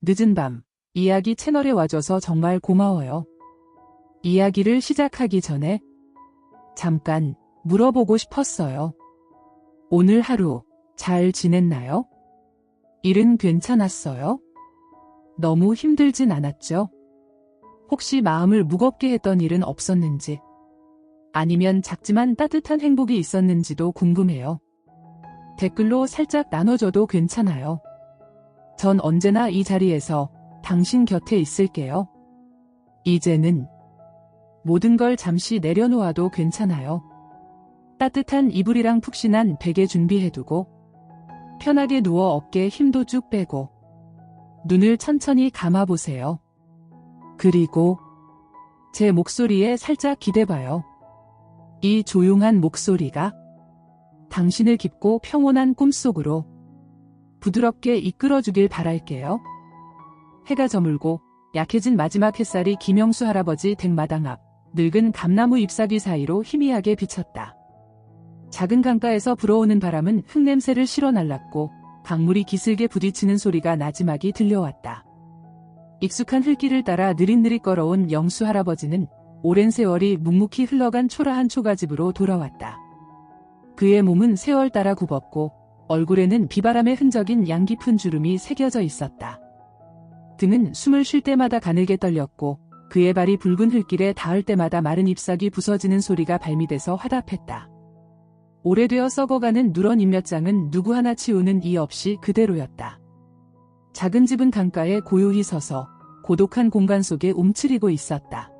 늦은 밤, 이야기 채널에 와줘서 정말 고마워요. 이야기를 시작하기 전에 잠깐 물어보고 싶었어요. 오늘 하루 잘 지냈나요? 일은 괜찮았어요? 너무 힘들진 않았죠? 혹시 마음을 무겁게 했던 일은 없었는지, 아니면 작지만 따뜻한 행복이 있었는지도 궁금해요. 댓글로 살짝 나눠줘도 괜찮아요. 전 언제나 이 자리에서 당신 곁에 있을게요. 이제는 모든 걸 잠시 내려놓아도 괜찮아요. 따뜻한 이불이랑 푹신한 베개 준비해두고 편하게 누워 어깨에 힘도 쭉 빼고 눈을 천천히 감아보세요. 그리고 제 목소리에 살짝 기대봐요. 이 조용한 목소리가 당신을 깊고 평온한 꿈속으로 부드럽게 이끌어주길 바랄게요. 해가 저물고 약해진 마지막 햇살이 김영수 할아버지 댁마당 앞 늙은 감나무 잎사귀 사이로 희미하게 비쳤다. 작은 강가에서 불어오는 바람은 흙냄새를 실어 날랐고 강물이 기슬게 부딪히는 소리가 나지막이 들려왔다. 익숙한 흙길을 따라 느릿느릿 걸어온 영수 할아버지는 오랜 세월이 묵묵히 흘러간 초라한 초가집으로 돌아왔다. 그의 몸은 세월 따라 굽었고 얼굴에는 비바람의 흔적인 양 깊은 주름이 새겨져 있었다. 등은 숨을 쉴 때마다 가늘게 떨렸고 그의 발이 붉은 흙길에 닿을 때마다 마른 잎사귀 부서지는 소리가 발밑에서 화답했다. 오래되어 썩어가는 누런 잎몇장은 누구 하나 치우는 이 없이 그대로였다. 작은 집은 강가에 고요히 서서 고독한 공간 속에 움츠리고 있었다.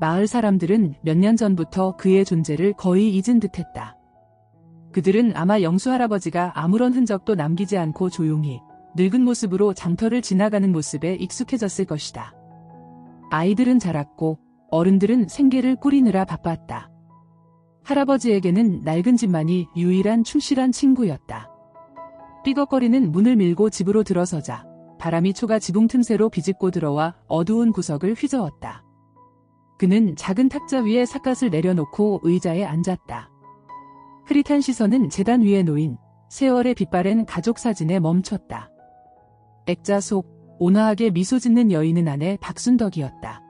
마을 사람들은 몇 년 전부터 그의 존재를 거의 잊은 듯했다. 그들은 아마 영수 할아버지가 아무런 흔적도 남기지 않고 조용히 늙은 모습으로 장터를 지나가는 모습에 익숙해졌을 것이다. 아이들은 자랐고 어른들은 생계를 꾸리느라 바빴다. 할아버지에게는 낡은 집만이 유일한 충실한 친구였다. 삐걱거리는 문을 밀고 집으로 들어서자 바람이 초가 지붕 틈새로 비집고 들어와 어두운 구석을 휘저었다. 그는 작은 탁자 위에 삿갓을 내려놓고 의자에 앉았다. 흐릿한 시선은 재단 위에 놓인 세월의 빛바랜 가족 사진에 멈췄다. 액자 속 온화하게 미소 짓는 여인은 아내 박순덕이었다.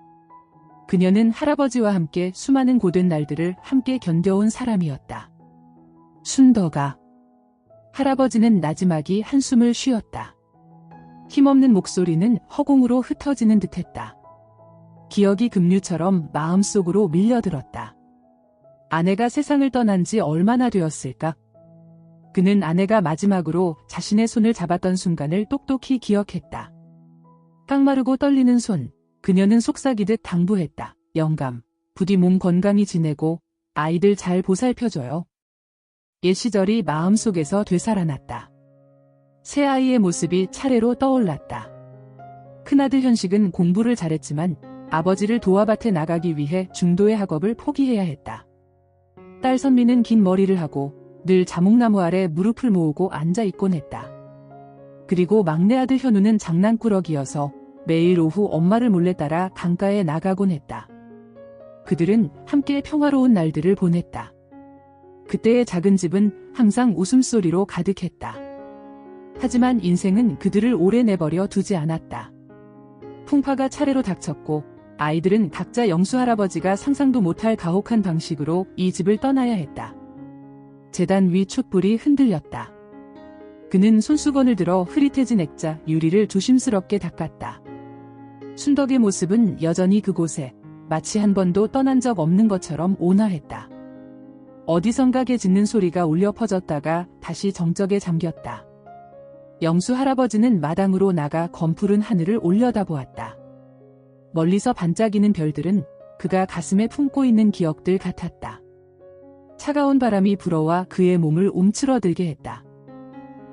그녀는 할아버지와 함께 수많은 고된 날들을 함께 견뎌온 사람이었다. 순덕아. 할아버지는 나지막이 한숨을 쉬었다. 힘없는 목소리는 허공으로 흩어지는 듯했다. 기억이 급류처럼 마음속으로 밀려들었다. 아내가 세상을 떠난 지 얼마나 되었을까? 그는 아내가 마지막으로 자신의 손을 잡았던 순간을 똑똑히 기억했다. 깡마르고 떨리는 손, 그녀는 속삭이듯 당부했다. 영감, 부디 몸 건강히 지내고 아이들 잘 보살펴줘요. 옛 시절이 마음속에서 되살아났다. 새 아이의 모습이 차례로 떠올랐다. 큰아들 현식은 공부를 잘했지만 아버지를 도와 밭에 나가기 위해 중도의 학업을 포기해야 했다. 딸 선미는 긴 머리를 하고 늘 자목나무 아래 무릎을 모으고 앉아 있곤 했다. 그리고 막내 아들 현우는 장난꾸러기여서 매일 오후 엄마를 몰래 따라 강가에 나가곤 했다. 그들은 함께 평화로운 날들을 보냈다. 그때의 작은 집은 항상 웃음소리로 가득했다. 하지만 인생은 그들을 오래 내버려 두지 않았다. 풍파가 차례로 닥쳤고 아이들은 각자 영수 할아버지가 상상도 못할 가혹한 방식으로 이 집을 떠나야 했다. 재단 위 촛불이 흔들렸다. 그는 손수건을 들어 흐릿해진 액자 유리를 조심스럽게 닦았다. 순덕의 모습은 여전히 그곳에 마치 한 번도 떠난 적 없는 것처럼 온화했다. 어디선가 개 짖는 소리가 울려 퍼졌다가 다시 정적에 잠겼다. 영수 할아버지는 마당으로 나가 검푸른 하늘을 올려다보았다. 멀리서 반짝이는 별들은 그가 가슴에 품고 있는 기억들 같았다. 차가운 바람이 불어와 그의 몸을 움츠러들게 했다.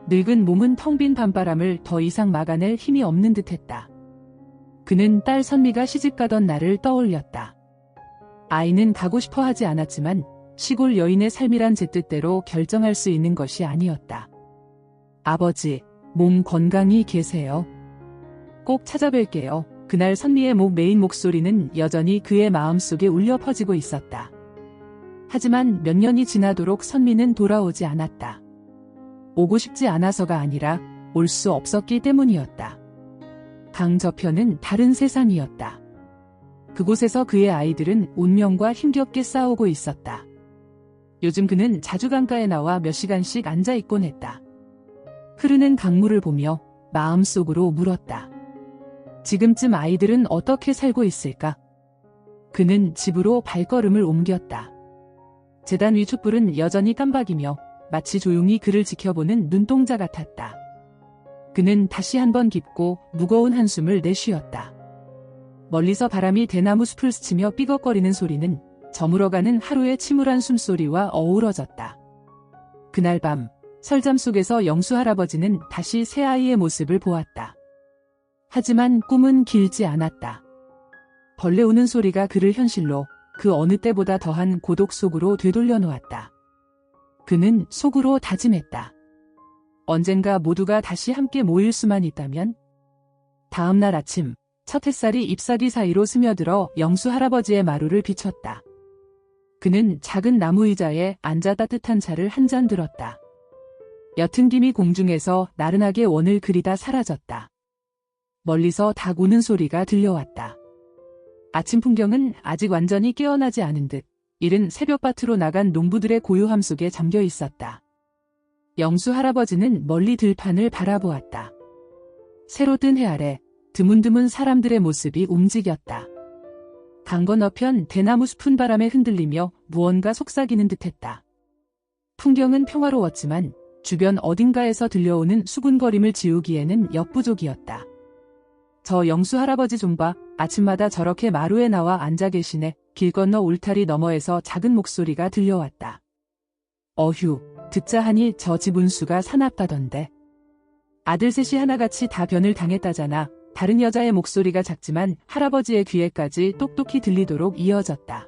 늙은 몸은 텅 빈 밤바람을 더 이상 막아낼 힘이 없는 듯했다. 그는 딸 선미가 시집가던 날을 떠올렸다. 아이는 가고 싶어 하지 않았지만 시골 여인의 삶이란 제 뜻대로 결정할 수 있는 것이 아니었다. 아버지, 몸 건강히 계세요. 꼭 찾아뵐게요. 그날 선미의 목 메인 목소리는 여전히 그의 마음속에 울려 퍼지고 있었다. 하지만 몇 년이 지나도록 선미는 돌아오지 않았다. 오고 싶지 않아서가 아니라 올 수 없었기 때문이었다. 강 저편은 다른 세상이었다. 그곳에서 그의 아이들은 운명과 힘겹게 싸우고 있었다. 요즘 그는 자주 강가에 나와 몇 시간씩 앉아 있곤 했다. 흐르는 강물을 보며 마음속으로 물었다. 지금쯤 아이들은 어떻게 살고 있을까? 그는 집으로 발걸음을 옮겼다. 재단 위 촛불은 여전히 깜박이며 마치 조용히 그를 지켜보는 눈동자 같았다. 그는 다시 한번 깊고 무거운 한숨을 내쉬었다. 멀리서 바람이 대나무 숲을 스치며 삐걱거리는 소리는 저물어가는 하루의 침울한 숨소리와 어우러졌다. 그날 밤 설잠 속에서 영수 할아버지는 다시 새아이의 모습을 보았다. 하지만 꿈은 길지 않았다. 벌레 우는 소리가 그를 현실로 그 어느 때보다 더한 고독 속으로 되돌려 놓았다. 그는 속으로 다짐했다. 언젠가 모두가 다시 함께 모일 수만 있다면? 다음 날 아침 첫 햇살이 잎사귀 사이로 스며들어 영수 할아버지의 마루를 비췄다. 그는 작은 나무 의자에 앉아 따뜻한 차를 한 잔 들었다. 옅은 김이 공중에서 나른하게 원을 그리다 사라졌다. 멀리서 닭 우는 소리가 들려왔다. 아침 풍경은 아직 완전히 깨어나지 않은 듯 이른 새벽밭으로 나간 농부들의 고요함 속에 잠겨 있었다. 영수 할아버지는 멀리 들판을 바라보았다. 새로 뜬 해 아래 드문드문 사람들의 모습이 움직였다. 강 건너편 대나무 숲은 바람에 흔들리며 무언가 속삭이는 듯했다. 풍경은 평화로웠지만 주변 어딘가에서 들려오는 수군거림을 지우기에는 역부족이었다. 저 영수 할아버지 좀 봐. 아침마다 저렇게 마루에 나와 앉아 계시네. 길 건너 울타리 너머에서 작은 목소리가 들려왔다. 어휴, 듣자 하니 저 집 운수가 사납다던데. 아들 셋이 하나같이 다 변을 당했다잖아. 다른 여자의 목소리가 작지만 할아버지의 귀에까지 똑똑히 들리도록 이어졌다.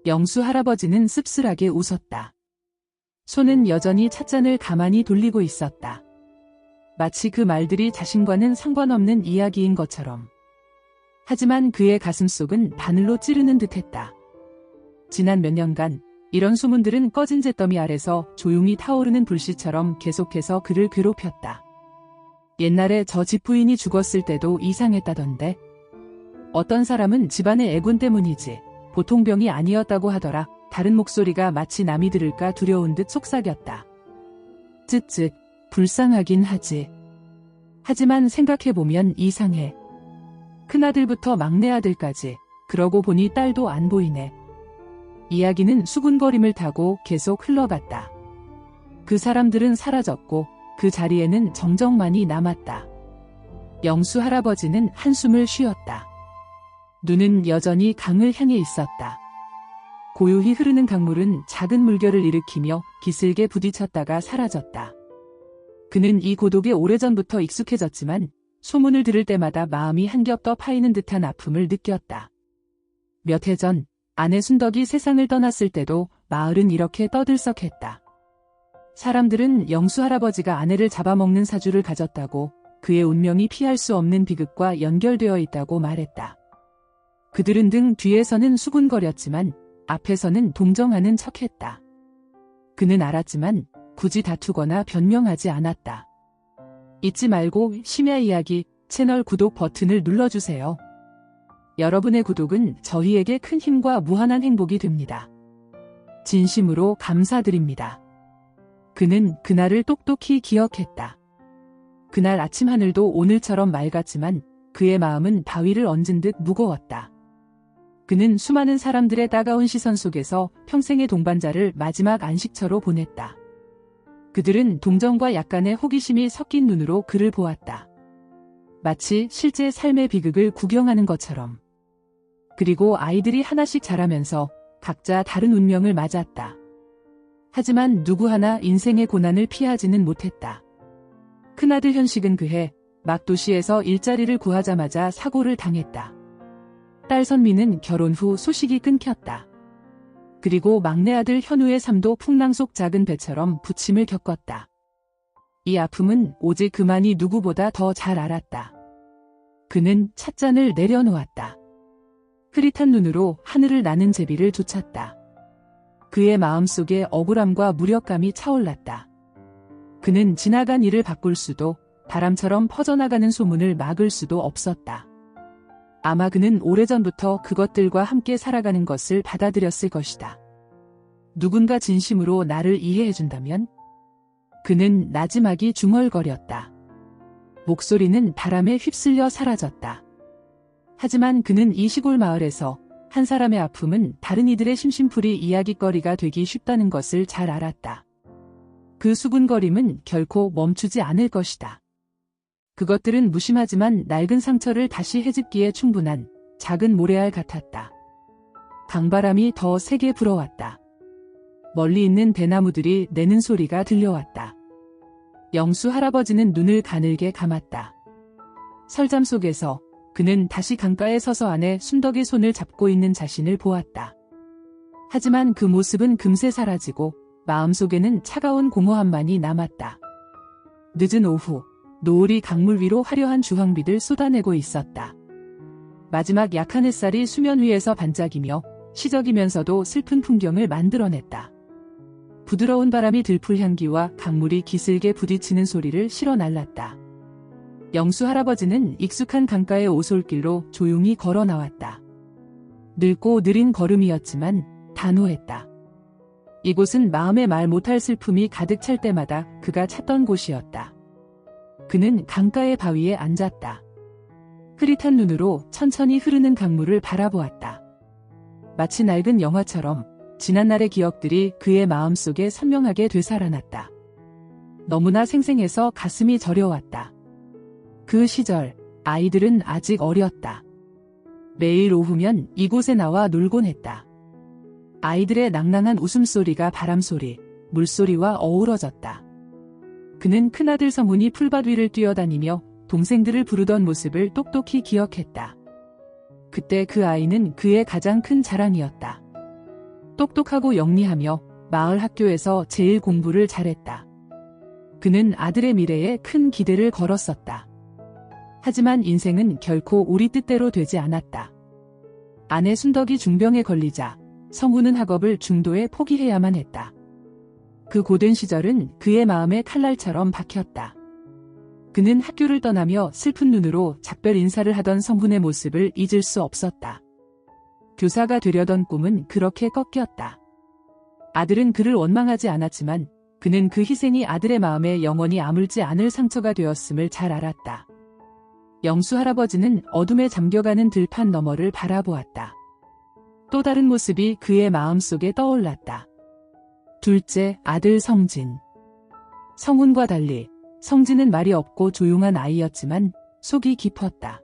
영수 할아버지는 씁쓸하게 웃었다. 손은 여전히 찻잔을 가만히 돌리고 있었다. 마치 그 말들이 자신과는 상관없는 이야기인 것처럼. 하지만 그의 가슴속은 바늘로 찌르는 듯했다. 지난 몇 년간 이런 소문들은 꺼진 잿더미 아래서 조용히 타오르는 불씨처럼 계속해서 그를 괴롭혔다. 옛날에 저 집부인이 죽었을 때도 이상했다던데. 어떤 사람은 집안의 애군 때문이지 보통 병이 아니었다고 하더라. 다른 목소리가 마치 남이 들을까 두려운 듯 속삭였다. 쯧쯧, 불쌍하긴 하지. 하지만 생각해보면 이상해. 큰아들부터 막내아들까지, 그러고 보니 딸도 안 보이네. 이야기는 수군거림을 타고 계속 흘러갔다. 그 사람들은 사라졌고 그 자리에는 정적만이 남았다. 영수 할아버지는 한숨을 쉬었다. 눈은 여전히 강을 향해 있었다. 고요히 흐르는 강물은 작은 물결을 일으키며 기슬게 부딪혔다가 사라졌다. 그는 이 고독에 오래전부터 익숙해졌지만 소문을 들을 때마다 마음이 한 겹 더 파이는 듯한 아픔을 느꼈다. 몇 해 전 아내 순덕이 세상을 떠났을 때도 마을은 이렇게 떠들썩했다. 사람들은 영수 할아버지가 아내를 잡아먹는 사주를 가졌다고, 그의 운명이 피할 수 없는 비극과 연결되어 있다고 말했다. 그들은 등 뒤에서는 수군거렸지만 앞에서는 동정하는 척했다. 그는 알았지만 굳이 다투거나 변명하지 않았다. 잊지 말고 심야 이야기 채널 구독 버튼을 눌러주세요. 여러분의 구독은 저희에게 큰 힘과 무한한 행복이 됩니다. 진심으로 감사드립니다. 그는 그날을 똑똑히 기억했다. 그날 아침 하늘도 오늘처럼 맑았지만 그의 마음은 바위를 얹은 듯 무거웠다. 그는 수많은 사람들의 따가운 시선 속에서 평생의 동반자를 마지막 안식처로 보냈다. 그들은 동정과 약간의 호기심이 섞인 눈으로 그를 보았다. 마치 실제 삶의 비극을 구경하는 것처럼. 그리고 아이들이 하나씩 자라면서 각자 다른 운명을 맞았다. 하지만 누구 하나 인생의 고난을 피하지는 못했다. 큰아들 현식은 그해 막 도시에서 일자리를 구하자마자 사고를 당했다. 딸 선미는 결혼 후 소식이 끊겼다. 그리고 막내 아들 현우의 삶도 풍랑 속 작은 배처럼 부침을 겪었다. 이 아픔은 오직 그만이 누구보다 더 잘 알았다. 그는 찻잔을 내려놓았다. 흐릿한 눈으로 하늘을 나는 제비를 쫓았다. 그의 마음속에 억울함과 무력감이 차올랐다. 그는 지나간 일을 바꿀 수도 바람처럼 퍼져나가는 소문을 막을 수도 없었다. 아마 그는 오래전부터 그것들과 함께 살아가는 것을 받아들였을 것이다. 누군가 진심으로 나를 이해해준다면? 그는 나지막이 중얼거렸다. 목소리는 바람에 휩쓸려 사라졌다. 하지만 그는 이 시골 마을에서 한 사람의 아픔은 다른 이들의 심심풀이 이야깃거리가 되기 쉽다는 것을 잘 알았다. 그 수군거림은 결코 멈추지 않을 것이다. 그것들은 무심하지만 낡은 상처를 다시 헤집기에 충분한 작은 모래알 같았다. 강바람이 더 세게 불어왔다. 멀리 있는 대나무들이 내는 소리가 들려왔다. 영수 할아버지는 눈을 가늘게 감았다. 설잠 속에서 그는 다시 강가에 서서 아내 순덕의 손을 잡고 있는 자신을 보았다. 하지만 그 모습은 금세 사라지고 마음속에는 차가운 공허함만이 남았다. 늦은 오후, 노을이 강물 위로 화려한 주황빛을 쏟아내고 있었다. 마지막 약한 햇살이 수면 위에서 반짝이며 시적이면서도 슬픈 풍경을 만들어냈다. 부드러운 바람이 들풀 향기와 강물이 기슬게 부딪히는 소리를 실어 날랐다. 영수 할아버지는 익숙한 강가의 오솔길로 조용히 걸어 나왔다. 늙고 느린 걸음이었지만 단호했다. 이곳은 마음에 말 못할 슬픔이 가득 찰 때마다 그가 찾던 곳이었다. 그는 강가의 바위에 앉았다. 흐릿한 눈으로 천천히 흐르는 강물을 바라보았다. 마치 낡은 영화처럼 지난날의 기억들이 그의 마음속에 선명하게 되살아났다. 너무나 생생해서 가슴이 저려왔다. 그 시절 아이들은 아직 어렸다. 매일 오후면 이곳에 나와 놀곤 했다. 아이들의 낭낭한 웃음소리가 바람소리, 물소리와 어우러졌다. 그는 큰아들 성훈이 풀밭 위를 뛰어다니며 동생들을 부르던 모습을 똑똑히 기억했다. 그때 그 아이는 그의 가장 큰 자랑이었다. 똑똑하고 영리하며 마을 학교에서 제일 공부를 잘했다. 그는 아들의 미래에 큰 기대를 걸었었다. 하지만 인생은 결코 우리 뜻대로 되지 않았다. 아내 순덕이 중병에 걸리자 성훈은 학업을 중도에 포기해야만 했다. 그 고된 시절은 그의 마음에 칼날처럼 박혔다. 그는 학교를 떠나며 슬픈 눈으로 작별 인사를 하던 성훈의 모습을 잊을 수 없었다. 교사가 되려던 꿈은 그렇게 꺾였다. 아들은 그를 원망하지 않았지만 그는 그 희생이 아들의 마음에 영원히 아물지 않을 상처가 되었음을 잘 알았다. 영수 할아버지는 어둠에 잠겨가는 들판 너머를 바라보았다. 또 다른 모습이 그의 마음속에 떠올랐다. 둘째 아들 성진. 성훈과 달리 성진은 말이 없고 조용한 아이였지만 속이 깊었다.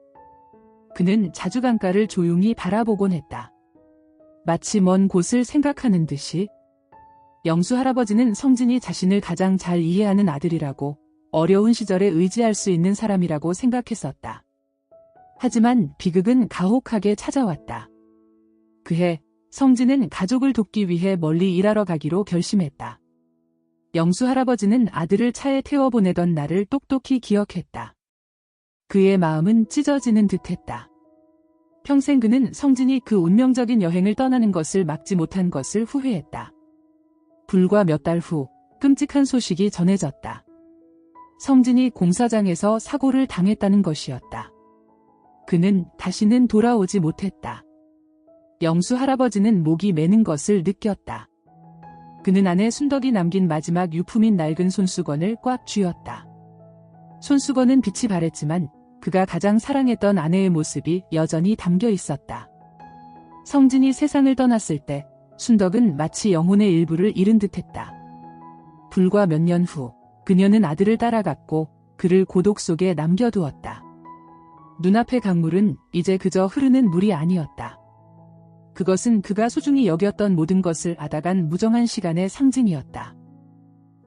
그는 자주 강가를 조용히 바라보곤 했다. 마치 먼 곳을 생각하는 듯이. 영수 할아버지는 성진이 자신을 가장 잘 이해하는 아들이라고, 어려운 시절에 의지할 수 있는 사람이라고 생각했었다. 하지만 비극은 가혹하게 찾아왔다. 그해 성진은 가족을 돕기 위해 멀리 일하러 가기로 결심했다. 영수 할아버지는 아들을 차에 태워 보내던 날을 똑똑히 기억했다. 그의 마음은 찢어지는 듯했다. 평생 그는 성진이 그 운명적인 여행을 떠나는 것을 막지 못한 것을 후회했다. 불과 몇 달 후 끔찍한 소식이 전해졌다. 성진이 공사장에서 사고를 당했다는 것이었다. 그는 다시는 돌아오지 못했다. 영수 할아버지는 목이 메는 것을 느꼈다. 그는 아내 순덕이 남긴 마지막 유품인 낡은 손수건을 꽉 쥐었다. 손수건은 빛이 바랬지만 그가 가장 사랑했던 아내의 모습이 여전히 담겨 있었다. 성진이 세상을 떠났을 때 순덕은 마치 영혼의 일부를 잃은 듯했다. 불과 몇 년 후 그녀는 아들을 따라갔고 그를 고독 속에 남겨두었다. 눈앞의 강물은 이제 그저 흐르는 물이 아니었다. 그것은 그가 소중히 여겼던 모든 것을 앗아간 무정한 시간의 상징이었다.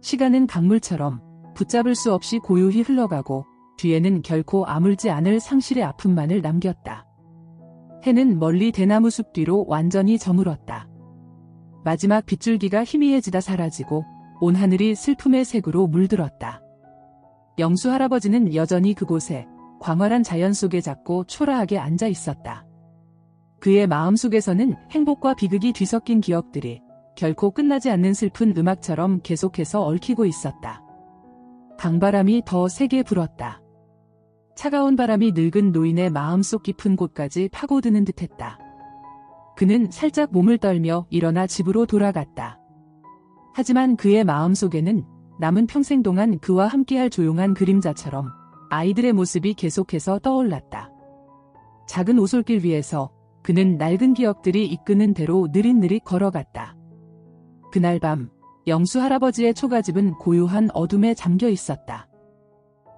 시간은 강물처럼 붙잡을 수 없이 고요히 흘러가고 뒤에는 결코 아물지 않을 상실의 아픔만을 남겼다. 해는 멀리 대나무 숲 뒤로 완전히 저물었다. 마지막 빗줄기가 희미해지다 사라지고 온 하늘이 슬픔의 색으로 물들었다. 영수 할아버지는 여전히 그곳에 광활한 자연 속에 작고 초라하게 앉아 있었다. 그의 마음속에서는 행복과 비극이 뒤섞인 기억들이 결코 끝나지 않는 슬픈 음악처럼 계속해서 얽히고 있었다. 강바람이 더 세게 불었다. 차가운 바람이 늙은 노인의 마음속 깊은 곳까지 파고드는 듯했다. 그는 살짝 몸을 떨며 일어나 집으로 돌아갔다. 하지만 그의 마음속에는 남은 평생 동안 그와 함께할 조용한 그림자처럼 아이들의 모습이 계속해서 떠올랐다. 작은 오솔길 위에서 그는 낡은 기억들이 이끄는 대로 느릿느릿 걸어갔다. 그날 밤 영수 할아버지의 초가집은 고요한 어둠에 잠겨 있었다.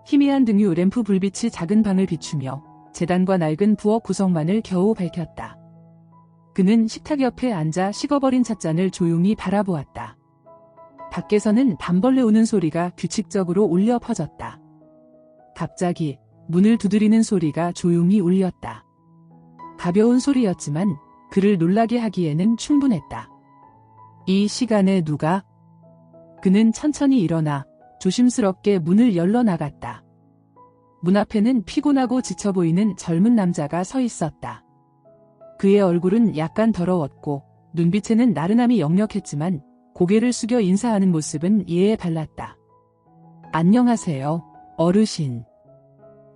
희미한 등유 램프 불빛이 작은 방을 비추며 재단과 낡은 부엌 구석만을 겨우 밝혔다. 그는 식탁 옆에 앉아 식어버린 찻잔을 조용히 바라보았다. 밖에서는 밤벌레 우는 소리가 규칙적으로 울려 퍼졌다. 갑자기 문을 두드리는 소리가 조용히 울렸다. 가벼운 소리였지만 그를 놀라게 하기에는 충분했다. 이 시간에 누가? 그는 천천히 일어나 조심스럽게 문을 열러 나갔다. 문 앞에는 피곤하고 지쳐 보이는 젊은 남자가 서 있었다. 그의 얼굴은 약간 더러웠고 눈빛에는 나른함이 역력했지만 고개를 숙여 인사하는 모습은 예에 발랐다. 안녕하세요, 어르신.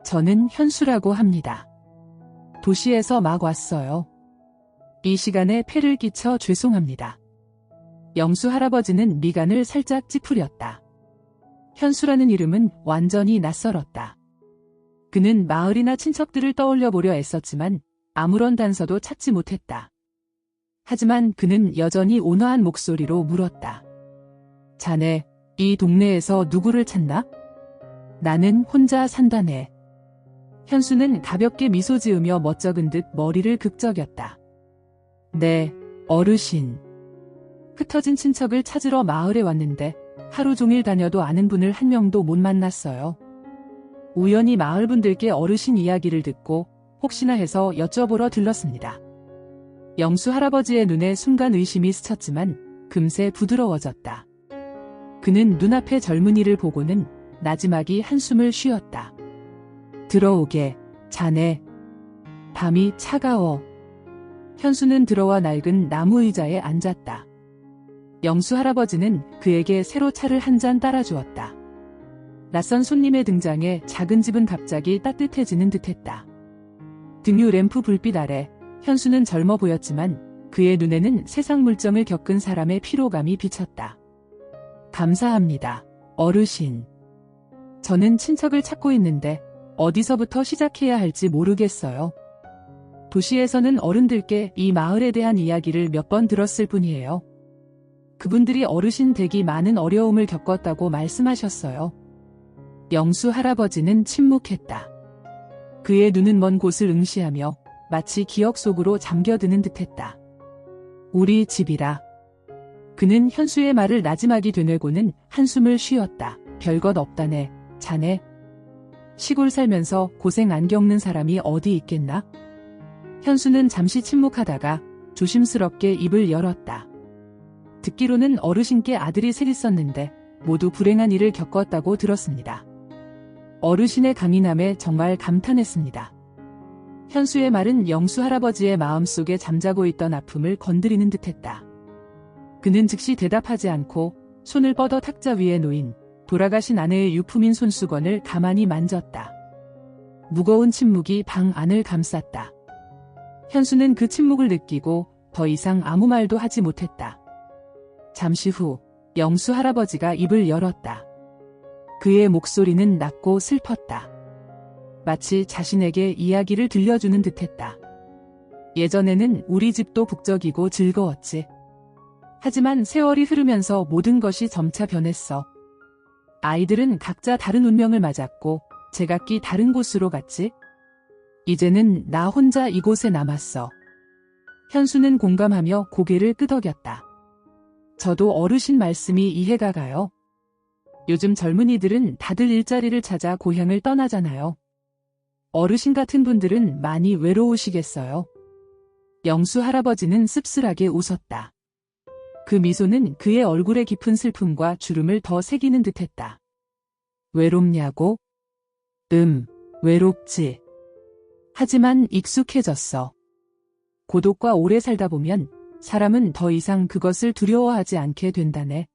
저는 현수라고 합니다. 도시에서 막 왔어요. 이 시간에 폐를 끼쳐 죄송합니다. 영수 할아버지는 미간을 살짝 찌푸렸다. 현수라는 이름은 완전히 낯설었다. 그는 마을이나 친척들을 떠올려 보려 애썼지만 아무런 단서도 찾지 못했다. 하지만 그는 여전히 온화한 목소리로 물었다. 자네, 이 동네에서 누구를 찾나? 나는 혼자 산다네. 현수는 가볍게 미소 지으며 멋쩍은 듯 머리를 극적였다. 네, 어르신. 흩어진 친척을 찾으러 마을에 왔는데 하루 종일 다녀도 아는 분을 한 명도 못 만났어요. 우연히 마을 분들께 어르신 이야기를 듣고 혹시나 해서 여쭤보러 들렀습니다. 영수 할아버지의 눈에 순간 의심이 스쳤지만 금세 부드러워졌다. 그는 눈앞의 젊은이를 보고는 나지막이 한숨을 쉬었다. 들어오게, 자네. 밤이 차가워. 현수는 들어와 낡은 나무 의자에 앉았다. 영수 할아버지는 그에게 새로 차를 한 잔 따라주었다. 낯선 손님의 등장에 작은 집은 갑자기 따뜻해지는 듯했다. 등유 램프 불빛 아래 현수는 젊어 보였지만 그의 눈에는 세상 물정을 겪은 사람의 피로감이 비쳤다. 감사합니다, 어르신. 저는 친척을 찾고 있는데 어디서부터 시작해야 할지 모르겠어요. 도시에서는 어른들께 이 마을에 대한 이야기를 몇 번 들었을 뿐이에요. 그분들이 어르신 댁이 많은 어려움을 겪었다고 말씀하셨어요. 영수 할아버지는 침묵했다. 그의 눈은 먼 곳을 응시하며 마치 기억 속으로 잠겨드는 듯했다. 우리 집이라. 그는 현수의 말을 나지막이 되뇌고는 한숨을 쉬었다. 별것 없다네, 자네. 시골 살면서 고생 안 겪는 사람이 어디 있겠나? 현수는 잠시 침묵하다가 조심스럽게 입을 열었다. 듣기로는 어르신께 아들이 셋 있었는데 모두 불행한 일을 겪었다고 들었습니다. 어르신의 강인함에 정말 감탄했습니다. 현수의 말은 영수 할아버지의 마음속에 잠자고 있던 아픔을 건드리는 듯했다. 그는 즉시 대답하지 않고 손을 뻗어 탁자 위에 놓인 돌아가신 아내의 유품인 손수건을 가만히 만졌다. 무거운 침묵이 방 안을 감쌌다. 현수는 그 침묵을 느끼고 더 이상 아무 말도 하지 못했다. 잠시 후 영수 할아버지가 입을 열었다. 그의 목소리는 낮고 슬펐다. 마치 자신에게 이야기를 들려주는 듯했다. 예전에는 우리 집도 북적이고 즐거웠지. 하지만 세월이 흐르면서 모든 것이 점차 변했어. 아이들은 각자 다른 운명을 맞았고 제각기 다른 곳으로 갔지. 이제는 나 혼자 이곳에 남았어. 현수는 공감하며 고개를 끄덕였다. 저도 어르신 말씀이 이해가 가요. 요즘 젊은이들은 다들 일자리를 찾아 고향을 떠나잖아요. 어르신 같은 분들은 많이 외로우시겠어요. 영수 할아버지는 씁쓸하게 웃었다. 그 미소는 그의 얼굴의 깊은 슬픔과 주름을 더 새기는 듯했다. 외롭냐고? 외롭지. 하지만 익숙해졌어. 고독과 오래 살다 보면 사람은 더 이상 그것을 두려워하지 않게 된다네.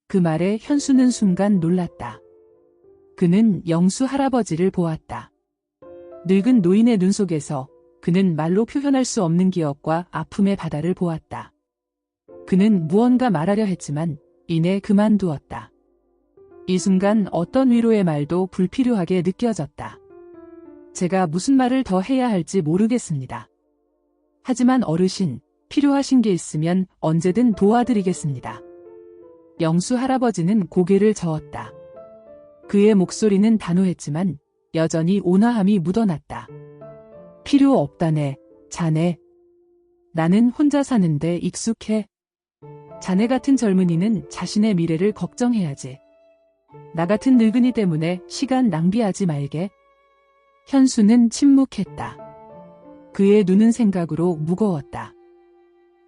그 말에 현수는 순간 놀랐다. 그는 영수 할아버지를 보았다. 늙은 노인의 눈 속에서 그는 말로 표현할 수 없는 기억과 아픔의 바다를 보았다. 그는 무언가 말하려 했지만 이내 그만두었다. 이 순간 어떤 위로의 말도 불필요하게 느껴졌다. 제가 무슨 말을 더 해야 할지 모르겠습니다. 하지만 어르신, 필요하신 게 있으면 언제든 도와드리겠습니다. 영수 할아버지는 고개를 저었다. 그의 목소리는 단호했지만 여전히 온화함이 묻어났다. 필요 없다네, 자네. 나는 혼자 사는데 익숙해. 자네 같은 젊은이는 자신의 미래를 걱정해야지. 나 같은 늙은이 때문에 시간 낭비하지 말게. 현수는 침묵했다. 그의 눈은 생각으로 무거웠다.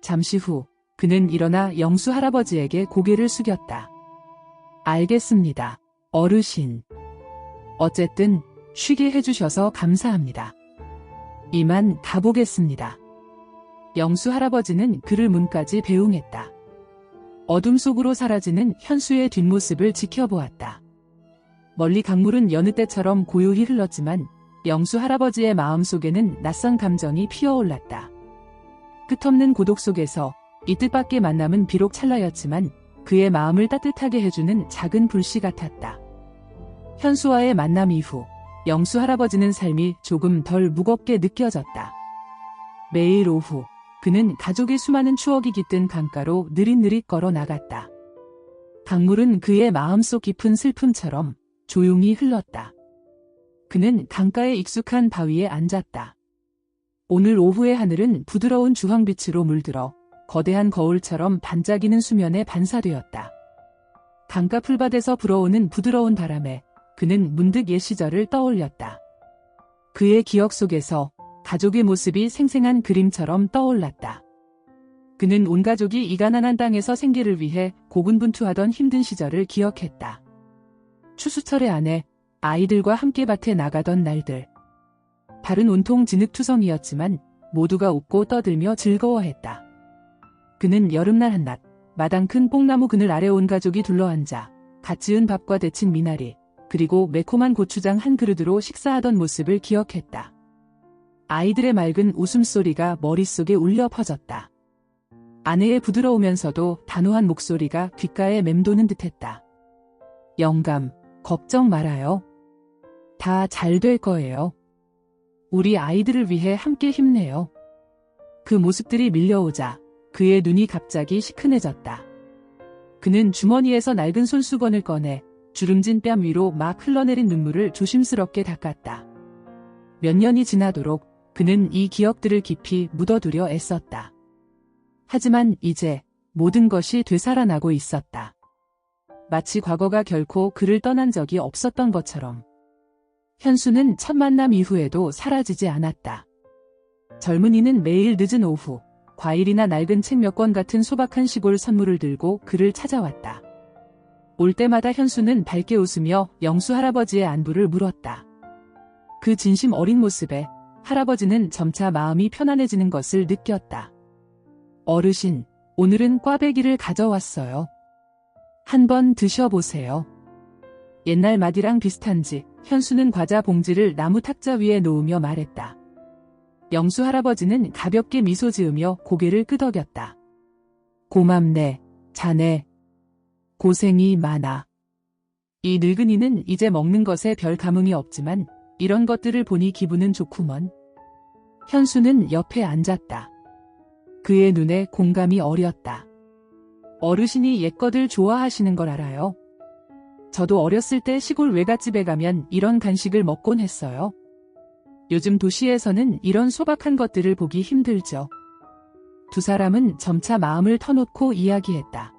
잠시 후 그는 일어나 영수 할아버지에게 고개를 숙였다. 알겠습니다, 어르신. 어쨌든 쉬게 해주셔서 감사합니다. 이만 가보겠습니다. 영수 할아버지는 그를 문까지 배웅했다. 어둠 속으로 사라지는 현수의 뒷모습을 지켜보았다. 멀리 강물은 여느 때처럼 고요히 흘렀지만 영수 할아버지의 마음속에는 낯선 감정이 피어올랐다. 끝없는 고독 속에서 이 뜻밖의 만남은 비록 찰나였지만 그의 마음을 따뜻하게 해주는 작은 불씨 같았다. 현수와의 만남 이후 영수 할아버지는 삶이 조금 덜 무겁게 느껴졌다. 매일 오후 그는 가족의 수많은 추억이 깃든 강가로 느릿느릿 걸어 나갔다. 강물은 그의 마음속 깊은 슬픔처럼 조용히 흘렀다. 그는 강가의 익숙한 바위에 앉았다. 오늘 오후의 하늘은 부드러운 주황빛으로 물들어 거대한 거울처럼 반짝이는 수면에 반사되었다. 강가 풀밭에서 불어오는 부드러운 바람에 그는 문득 옛 시절을 떠올렸다. 그의 기억 속에서 가족의 모습이 생생한 그림처럼 떠올랐다. 그는 온 가족이 이 가난한 땅에서 생계를 위해 고군분투하던 힘든 시절을 기억했다. 추수철의 아내, 아이들과 함께 밭에 나가던 날들. 발은 온통 진흙투성이었지만 모두가 웃고 떠들며 즐거워했다. 그는 여름날 한낮 마당 큰 뽕나무 그늘 아래 온 가족이 둘러앉아 갓 지은 밥과 데친 미나리 그리고 매콤한 고추장 한 그릇으로 식사하던 모습을 기억했다. 아이들의 맑은 웃음소리가 머릿속에 울려 퍼졌다. 아내의 부드러우면서도 단호한 목소리가 귓가에 맴도는 듯했다. 영감, 걱정 말아요. 다 잘 될 거예요. 우리 아이들을 위해 함께 힘내요. 그 모습들이 밀려오자 그의 눈이 갑자기 시큰해졌다. 그는 주머니에서 낡은 손수건을 꺼내 주름진 뺨 위로 막 흘러내린 눈물을 조심스럽게 닦았다. 몇 년이 지나도록 그는 이 기억들을 깊이 묻어두려 애썼다. 하지만 이제 모든 것이 되살아나고 있었다. 마치 과거가 결코 그를 떠난 적이 없었던 것처럼. 현수는 첫 만남 이후에도 사라지지 않았다. 젊은이는 매일 늦은 오후 과일이나 낡은 책 몇 권 같은 소박한 시골 선물을 들고 그를 찾아왔다. 올 때마다 현수는 밝게 웃으며 영수 할아버지의 안부를 물었다. 그 진심 어린 모습에 할아버지는 점차 마음이 편안해지는 것을 느꼈다. 어르신, 오늘은 꽈배기를 가져왔어요. 한번 드셔보세요. 옛날 맛이랑 비슷한지 현수는 과자 봉지를 나무 탁자 위에 놓으며 말했다. 영수 할아버지는 가볍게 미소 지으며 고개를 끄덕였다. 고맙네, 자네. 고생이 많아. 이 늙은이는 이제 먹는 것에 별 감흥이 없지만 이런 것들을 보니 기분은 좋구먼. 현수는 옆에 앉았다. 그의 눈에 공감이 어렸다. 어르신이 옛것을 좋아하시는 걸 알아요. 저도 어렸을 때 시골 외갓집에 가면 이런 간식을 먹곤 했어요. 요즘 도시에서는 이런 소박한 것들을 보기 힘들죠. 두 사람은 점차 마음을 터놓고 이야기했다.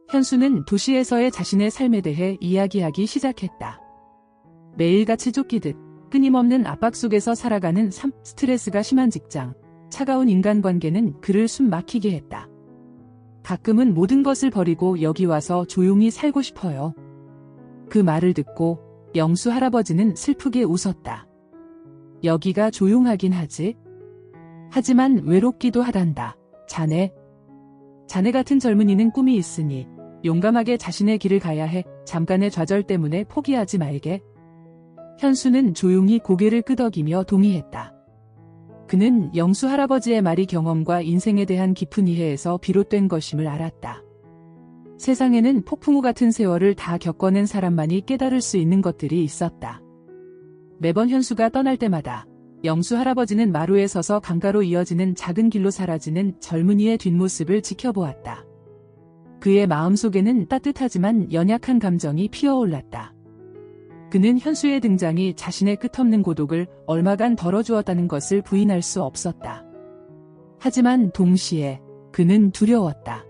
현수는 도시에서의 자신의 삶에 대해 이야기하기 시작했다. 매일같이 쫓기듯 끊임없는 압박 속에서 살아가는 삶, 스트레스가 심한 직장, 차가운 인간관계는 그를 숨 막히게 했다. 가끔은 모든 것을 버리고 여기 와서 조용히 살고 싶어요. 그 말을 듣고 영수 할아버지는 슬프게 웃었다. 여기가 조용하긴 하지. 하지만 외롭기도 하단다. 자네 같은 젊은이는 꿈이 있으니 용감하게 자신의 길을 가야 해. 잠깐의 좌절 때문에 포기하지 말게. 현수는 조용히 고개를 끄덕이며 동의했다. 그는 영수 할아버지의 말이 경험과 인생에 대한 깊은 이해에서 비롯된 것임을 알았다. 세상에는 폭풍우 같은 세월을 다 겪어낸 사람만이 깨달을 수 있는 것들이 있었다. 매번 현수가 떠날 때마다 영수 할아버지는 마루에 서서 강가로 이어지는 작은 길로 사라지는 젊은이의 뒷모습을 지켜보았다. 그의 마음속에는 따뜻하지만 연약한 감정이 피어올랐다. 그는 현수의 등장이 자신의 끝없는 고독을 얼마간 덜어주었다는 것을 부인할 수 없었다. 하지만 동시에 그는 두려웠다.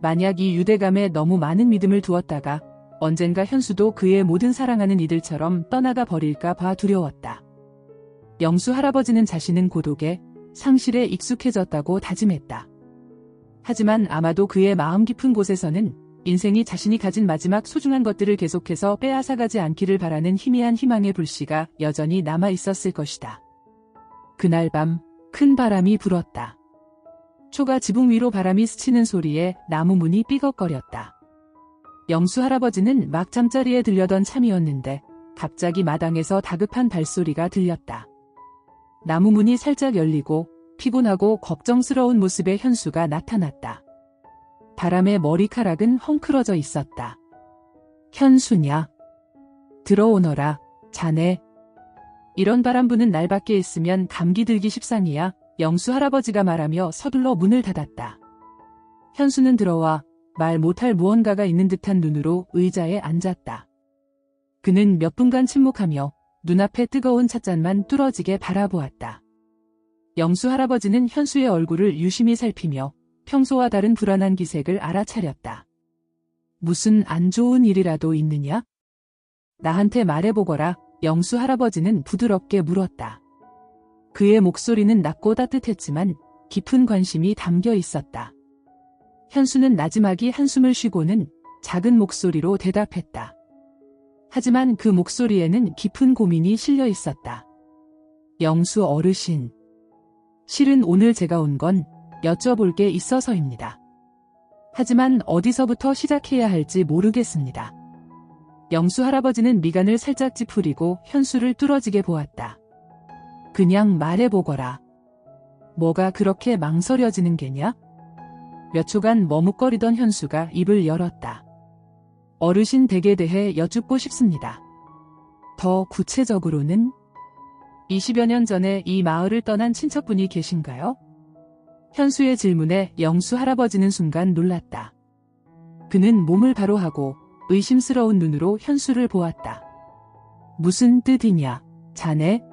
만약 이 유대감에 너무 많은 믿음을 두었다가 언젠가 현수도 그의 모든 사랑하는 이들처럼 떠나가 버릴까 봐 두려웠다. 영수 할아버지는 자신은 고독에, 상실에 익숙해졌다고 다짐했다. 하지만 아마도 그의 마음 깊은 곳에서는 인생이 자신이 가진 마지막 소중한 것들을 계속해서 빼앗아가지 않기를 바라는 희미한 희망의 불씨가 여전히 남아 있었을 것이다. 그날 밤 큰 바람이 불었다. 초가 지붕 위로 바람이 스치는 소리에 나무 문이 삐걱거렸다. 영수 할아버지는 막 잠자리에 들려던 참이었는데 갑자기 마당에서 다급한 발소리가 들렸다. 나무 문이 살짝 열리고 피곤하고 걱정스러운 모습의 현수가 나타났다. 바람에 머리카락은 헝클어져 있었다. 현수냐? 들어오너라, 자네. 이런 바람 부는 날 밖에 있으면 감기 들기 십상이야. 영수 할아버지가 말하며 서둘러 문을 닫았다. 현수는 들어와 말 못할 무언가가 있는 듯한 눈으로 의자에 앉았다. 그는 몇 분간 침묵하며 눈앞에 뜨거운 찻잔만 뚫어지게 바라보았다. 영수 할아버지는 현수의 얼굴을 유심히 살피며 평소와 다른 불안한 기색을 알아차렸다. 무슨 안 좋은 일이라도 있느냐? 나한테 말해보거라. 영수 할아버지는 부드럽게 물었다. 그의 목소리는 낮고 따뜻했지만 깊은 관심이 담겨 있었다. 현수는 나지막이 한숨을 쉬고는 작은 목소리로 대답했다. 하지만 그 목소리에는 깊은 고민이 실려 있었다. 영수 어르신, 실은 오늘 제가 온 건 여쭤볼 게 있어서입니다. 하지만 어디서부터 시작해야 할지 모르겠습니다. 영수 할아버지는 미간을 살짝 찌푸리고 현수를 뚫어지게 보았다. 그냥 말해보거라. 뭐가 그렇게 망설여지는 게냐? 몇 초간 머뭇거리던 현수가 입을 열었다. 어르신 댁에 대해 여쭙고 싶습니다. 더 구체적으로는 20여 년 전에 이 마을을 떠난 친척분이 계신가요? 현수의 질문에 영수 할아버지는 순간 놀랐다. 그는 몸을 바로 하고 의심스러운 눈으로 현수를 보았다. 무슨 뜻이냐, 자네?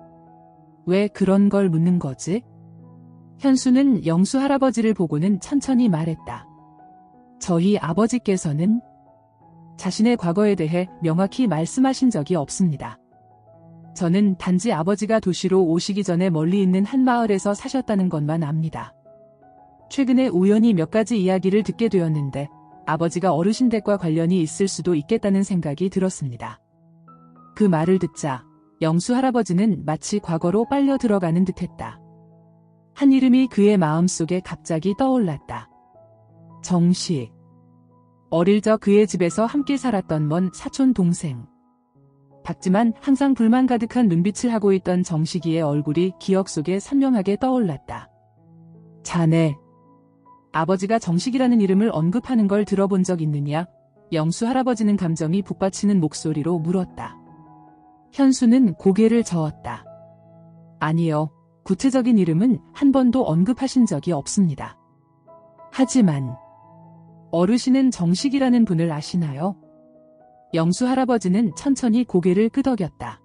왜 그런 걸 묻는 거지? 현수는 영수 할아버지를 보고는 천천히 말했다. 저희 아버지께서는 자신의 과거에 대해 명확히 말씀하신 적이 없습니다. 저는 단지 아버지가 도시로 오시기 전에 멀리 있는 한 마을에서 사셨다는 것만 압니다. 최근에 우연히 몇 가지 이야기를 듣게 되었는데 아버지가 어르신 댁과 관련이 있을 수도 있겠다는 생각이 들었습니다. 그 말을 듣자 영수 할아버지는 마치 과거로 빨려 들어가는 듯했다. 한 이름이 그의 마음속에 갑자기 떠올랐다. 정식. 어릴 적 그의 집에서 함께 살았던 먼 사촌 동생. 밝지만 항상 불만 가득한 눈빛을 하고 있던 정식이의 얼굴이 기억 속에 선명하게 떠올랐다. 자네, 아버지가 정식이라는 이름을 언급하는 걸 들어본 적 있느냐? 영수 할아버지는 감정이 북받치는 목소리로 물었다. 현수는 고개를 저었다. 아니요, 구체적인 이름은 한 번도 언급하신 적이 없습니다. 하지만 어르신은 정식이라는 분을 아시나요? 영수 할아버지는 천천히 고개를 끄덕였다.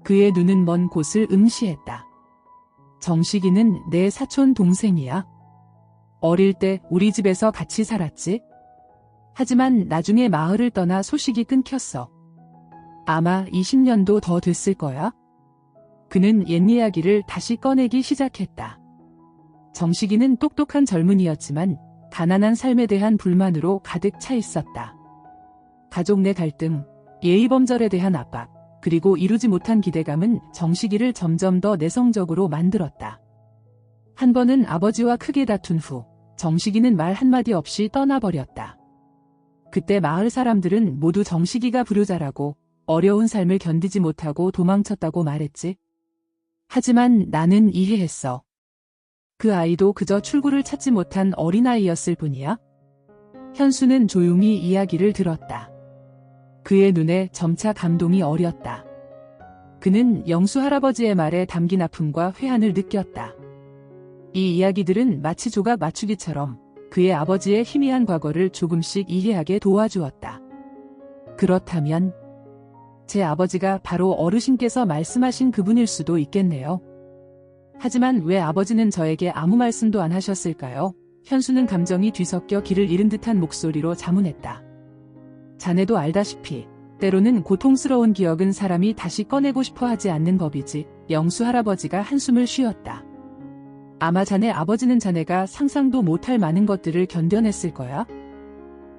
그의 눈은 먼 곳을 응시했다. 정식이는 내 사촌 동생이야. 어릴 때 우리 집에서 같이 살았지. 하지만 나중에 마을을 떠나 소식이 끊겼어. 아마 20년도 더 됐을 거야. 그는 옛 이야기를 다시 꺼내기 시작했다. 정식이는 똑똑한 젊은이였지만 가난한 삶에 대한 불만으로 가득 차 있었다. 가족 내 갈등, 예의범절에 대한 압박, 그리고 이루지 못한 기대감은 정식이를 점점 더 내성적으로 만들었다. 한 번은 아버지와 크게 다툰 후 정식이는 말 한마디 없이 떠나버렸다. 그때 마을 사람들은 모두 정식이가 불효자라고 어려운 삶을 견디지 못하고 도망쳤다고 말했지. 하지만 나는 이해했어. 그 아이도 그저 출구를 찾지 못한 어린아이였을 뿐이야. 현수는 조용히 이야기를 들었다. 그의 눈에 점차 감동이 어렸다. 그는 영수 할아버지의 말에 담긴 아픔과 회한을 느꼈다. 이 이야기들은 마치 조각 맞추기처럼 그의 아버지의 희미한 과거를 조금씩 이해하게 도와주었다. 그렇다면 제 아버지가 바로 어르신께서 말씀하신 그분일 수도 있겠네요. 하지만 왜 아버지는 저에게 아무 말씀도 안 하셨을까요? 현수는 감정이 뒤섞여 길을 잃은 듯한 목소리로 자문했다. 자네도 알다시피 때로는 고통스러운 기억은 사람이 다시 꺼내고 싶어 하지 않는 법이지. 영수 할아버지가 한숨을 쉬었다. 아마 자네 아버지는 자네가 상상도 못할 많은 것들을 견뎌냈을 거야.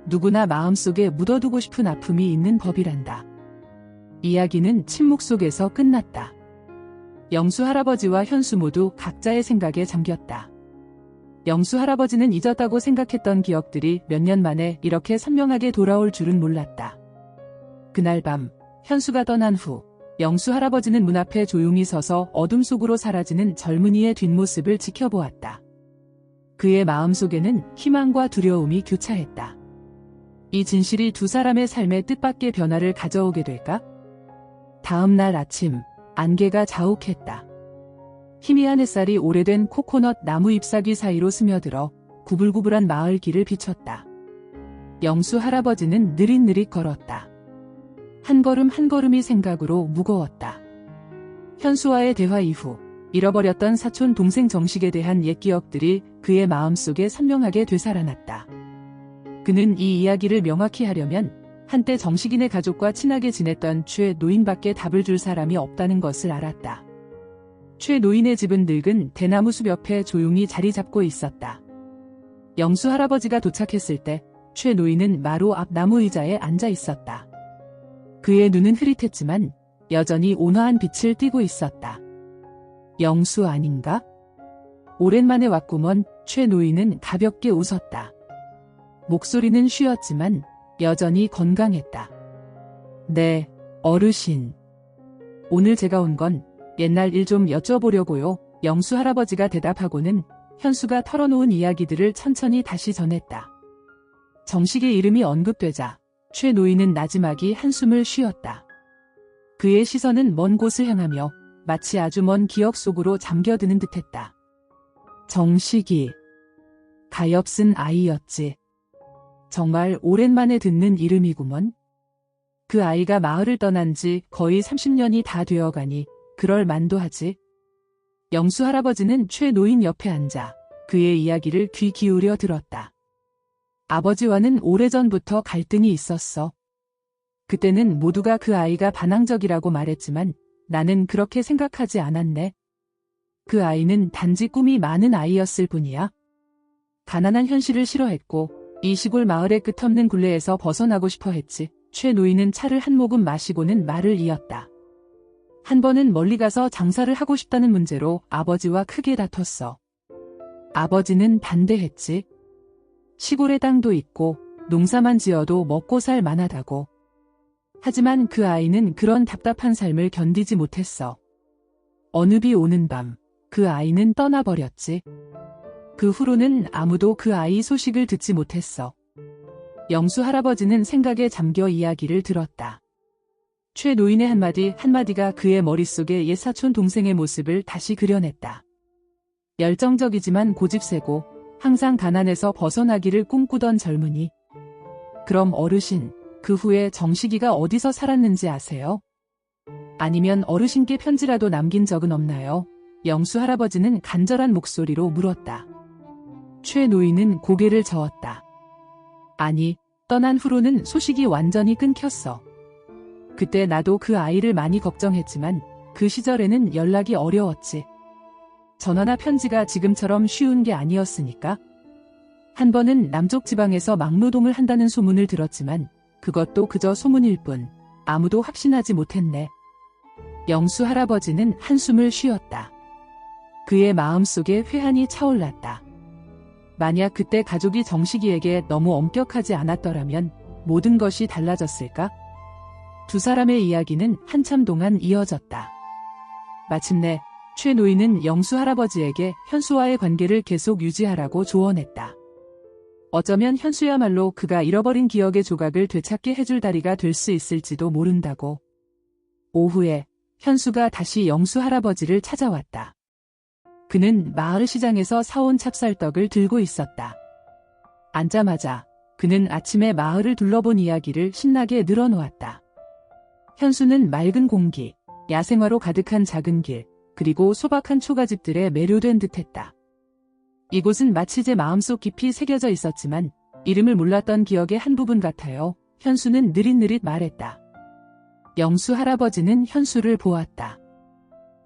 누구나 마음속에 묻어두고 싶은 아픔이 있는 법이란다. 이야기는 침묵 속에서 끝났다. 영수 할아버지와 현수 모두 각자의 생각에 잠겼다. 영수 할아버지는 잊었다고 생각했던 기억들이 몇 년 만에 이렇게 선명하게 돌아올 줄은 몰랐다. 그날 밤, 현수가 떠난 후 영수 할아버지는 문 앞에 조용히 서서 어둠 속으로 사라지는 젊은이의 뒷모습을 지켜보았다. 그의 마음속에는 희망과 두려움이 교차했다. 이 진실이 두 사람의 삶의 뜻밖의 변화를 가져오게 될까? 다음 날 아침, 안개가 자욱했다. 희미한 햇살이 오래된 코코넛 나무 잎사귀 사이로 스며들어 구불구불한 마을 길을 비췄다. 영수 할아버지는 느릿느릿 걸었다. 한 걸음 한 걸음이 생각으로 무거웠다. 현수와의 대화 이후 잃어버렸던 사촌 동생 정식에 대한 옛 기억들이 그의 마음속에 선명하게 되살아났다. 그는 이 이야기를 명확히 하려면 한때 정식이네 가족과 친하게 지냈던 최 노인밖에 답을 줄 사람이 없다는 것을 알았다. 최 노인의 집은 늙은 대나무 숲 옆에 조용히 자리 잡고 있었다. 영수 할아버지가 도착했을 때 최 노인은 마루 앞 나무 의자에 앉아 있었다. 그의 눈은 흐릿했지만 여전히 온화한 빛을 띠고 있었다. 영수 아닌가? 오랜만에 왔구먼. 최 노인은 가볍게 웃었다. 목소리는 쉬었지만 여전히 건강했다. 네, 어르신. 오늘 제가 온 건 옛날 일 좀 여쭤보려고요. 영수 할아버지가 대답하고는 현수가 털어놓은 이야기들을 천천히 다시 전했다. 정식의 이름이 언급되자 최 노인은 나지막이 한숨을 쉬었다. 그의 시선은 먼 곳을 향하며 마치 아주 먼 기억 속으로 잠겨드는 듯했다. 정식이 가엾은 아이였지. 정말 오랜만에 듣는 이름이구먼. 그 아이가 마을을 떠난 지 거의 30년이 다 되어가니 그럴 만도 하지. 영수 할아버지는 최 노인 옆에 앉아 그의 이야기를 귀 기울여 들었다. 아버지와는 오래전부터 갈등이 있었어. 그때는 모두가 그 아이가 반항적이라고 말했지만 나는 그렇게 생각하지 않았네. 그 아이는 단지 꿈이 많은 아이였을 뿐이야. 가난한 현실을 싫어했고 이 시골 마을의 끝없는 굴레에서 벗어나고 싶어 했지. 최 노인은 차를 한 모금 마시고는 말을 이었다. 한 번은 멀리 가서 장사를 하고 싶다는 문제로 아버지와 크게 다퉜어. 아버지는 반대했지. 시골에 땅도 있고 농사만 지어도 먹고 살 만하다고. 하지만 그 아이는 그런 답답한 삶을 견디지 못했어. 어느 비 오는 밤, 그 아이는 떠나버렸지. 그 후로는 아무도 그 아이 소식을 듣지 못했어. 영수 할아버지는 생각에 잠겨 이야기를 들었다. 최 노인의 한마디가 그의 머릿속에 옛 사촌 동생의 모습을 다시 그려냈다. 열정적이지만 고집세고 항상 가난에서 벗어나기를 꿈꾸던 젊은이. 그럼 어르신, 그 후에 정식이가 어디서 살았는지 아세요? 아니면 어르신께 편지라도 남긴 적은 없나요? 영수 할아버지는 간절한 목소리로 물었다. 최 노인은 고개를 저었다. 아니, 떠난 후로는 소식이 완전히 끊겼어. 그때 나도 그 아이를 많이 걱정했지만 그 시절에는 연락이 어려웠지. 전화나 편지가 지금처럼 쉬운 게 아니었으니까. 한 번은 남쪽 지방에서 막노동을 한다는 소문을 들었지만 그것도 그저 소문일 뿐 아무도 확신하지 못했네. 영수 할아버지는 한숨을 쉬었다. 그의 마음속에 회한이 차올랐다. 만약 그때 가족이 정식이에게 너무 엄격하지 않았더라면 모든 것이 달라졌을까? 두 사람의 이야기는 한참 동안 이어졌다. 마침내 최 노인은 영수 할아버지에게 현수와의 관계를 계속 유지하라고 조언했다. 어쩌면 현수야말로 그가 잃어버린 기억의 조각을 되찾게 해줄 다리가 될 수 있을지도 모른다고. 오후에 현수가 다시 영수 할아버지를 찾아왔다. 그는 마을 시장에서 사온 찹쌀떡을 들고 있었다. 앉자마자 그는 아침에 마을을 둘러본 이야기를 신나게 늘어놓았다. 현수는 맑은 공기, 야생화로 가득한 작은 길, 그리고 소박한 초가집들에 매료된 듯했다. 이곳은 마치 제 마음속 깊이 새겨져 있었지만 이름을 몰랐던 기억의 한 부분 같아요. 현수는 느릿느릿 말했다. 영수 할아버지는 현수를 보았다.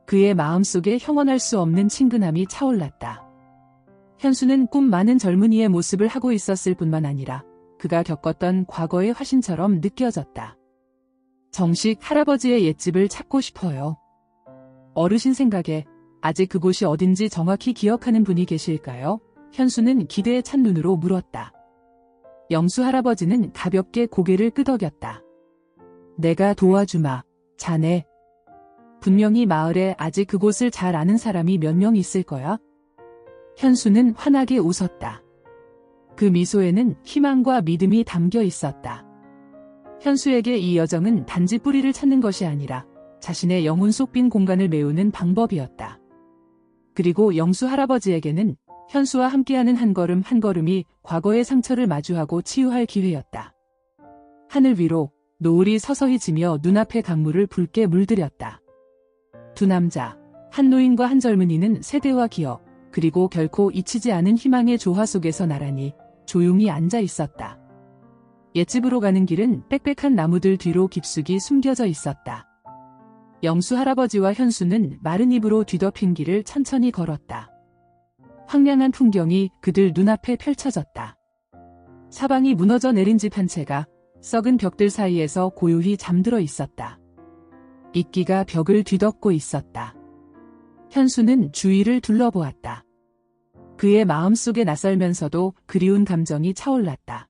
그의 마음속에 형언할 수 없는 친근함이 차올랐다. 현수는 꿈 많은 젊은이의 모습을 하고 있었을 뿐만 아니라 그가 겪었던 과거의 화신처럼 느껴졌다. 정식 할아버지의 옛집을 찾고 싶어요. 어르신 생각에 아직 그곳이 어딘지 정확히 기억하는 분이 계실까요? 현수는 기대에 찬 눈으로 물었다. 영수 할아버지는 가볍게 고개를 끄덕였다. 내가 도와주마, 자네. 분명히 마을에 아직 그곳을 잘 아는 사람이 몇 명 있을 거야. 현수는 환하게 웃었다. 그 미소에는 희망과 믿음이 담겨 있었다. 현수에게 이 여정은 단지 뿌리를 찾는 것이 아니라 자신의 영혼 속 빈 공간을 메우는 방법이었다. 그리고 영수 할아버지에게는 현수와 함께하는 한 걸음 한 걸음이 과거의 상처를 마주하고 치유할 기회였다. 하늘 위로 노을이 서서히 지며 눈앞의 강물을 붉게 물들였다. 두 남자, 한 노인과 한 젊은이는 세대와 기억, 그리고 결코 잊히지 않은 희망의 조화 속에서 나란히 조용히 앉아 있었다. 옛집으로 가는 길은 빽빽한 나무들 뒤로 깊숙이 숨겨져 있었다. 영수 할아버지와 현수는 마른 입으로 뒤덮인 길을 천천히 걸었다. 황량한 풍경이 그들 눈앞에 펼쳐졌다. 사방이 무너져 내린 집 한 채가 썩은 벽들 사이에서 고요히 잠들어 있었다. 이끼가 벽을 뒤덮고 있었다. 현수는 주위를 둘러보았다. 그의 마음속에 낯설면서도 그리운 감정이 차올랐다.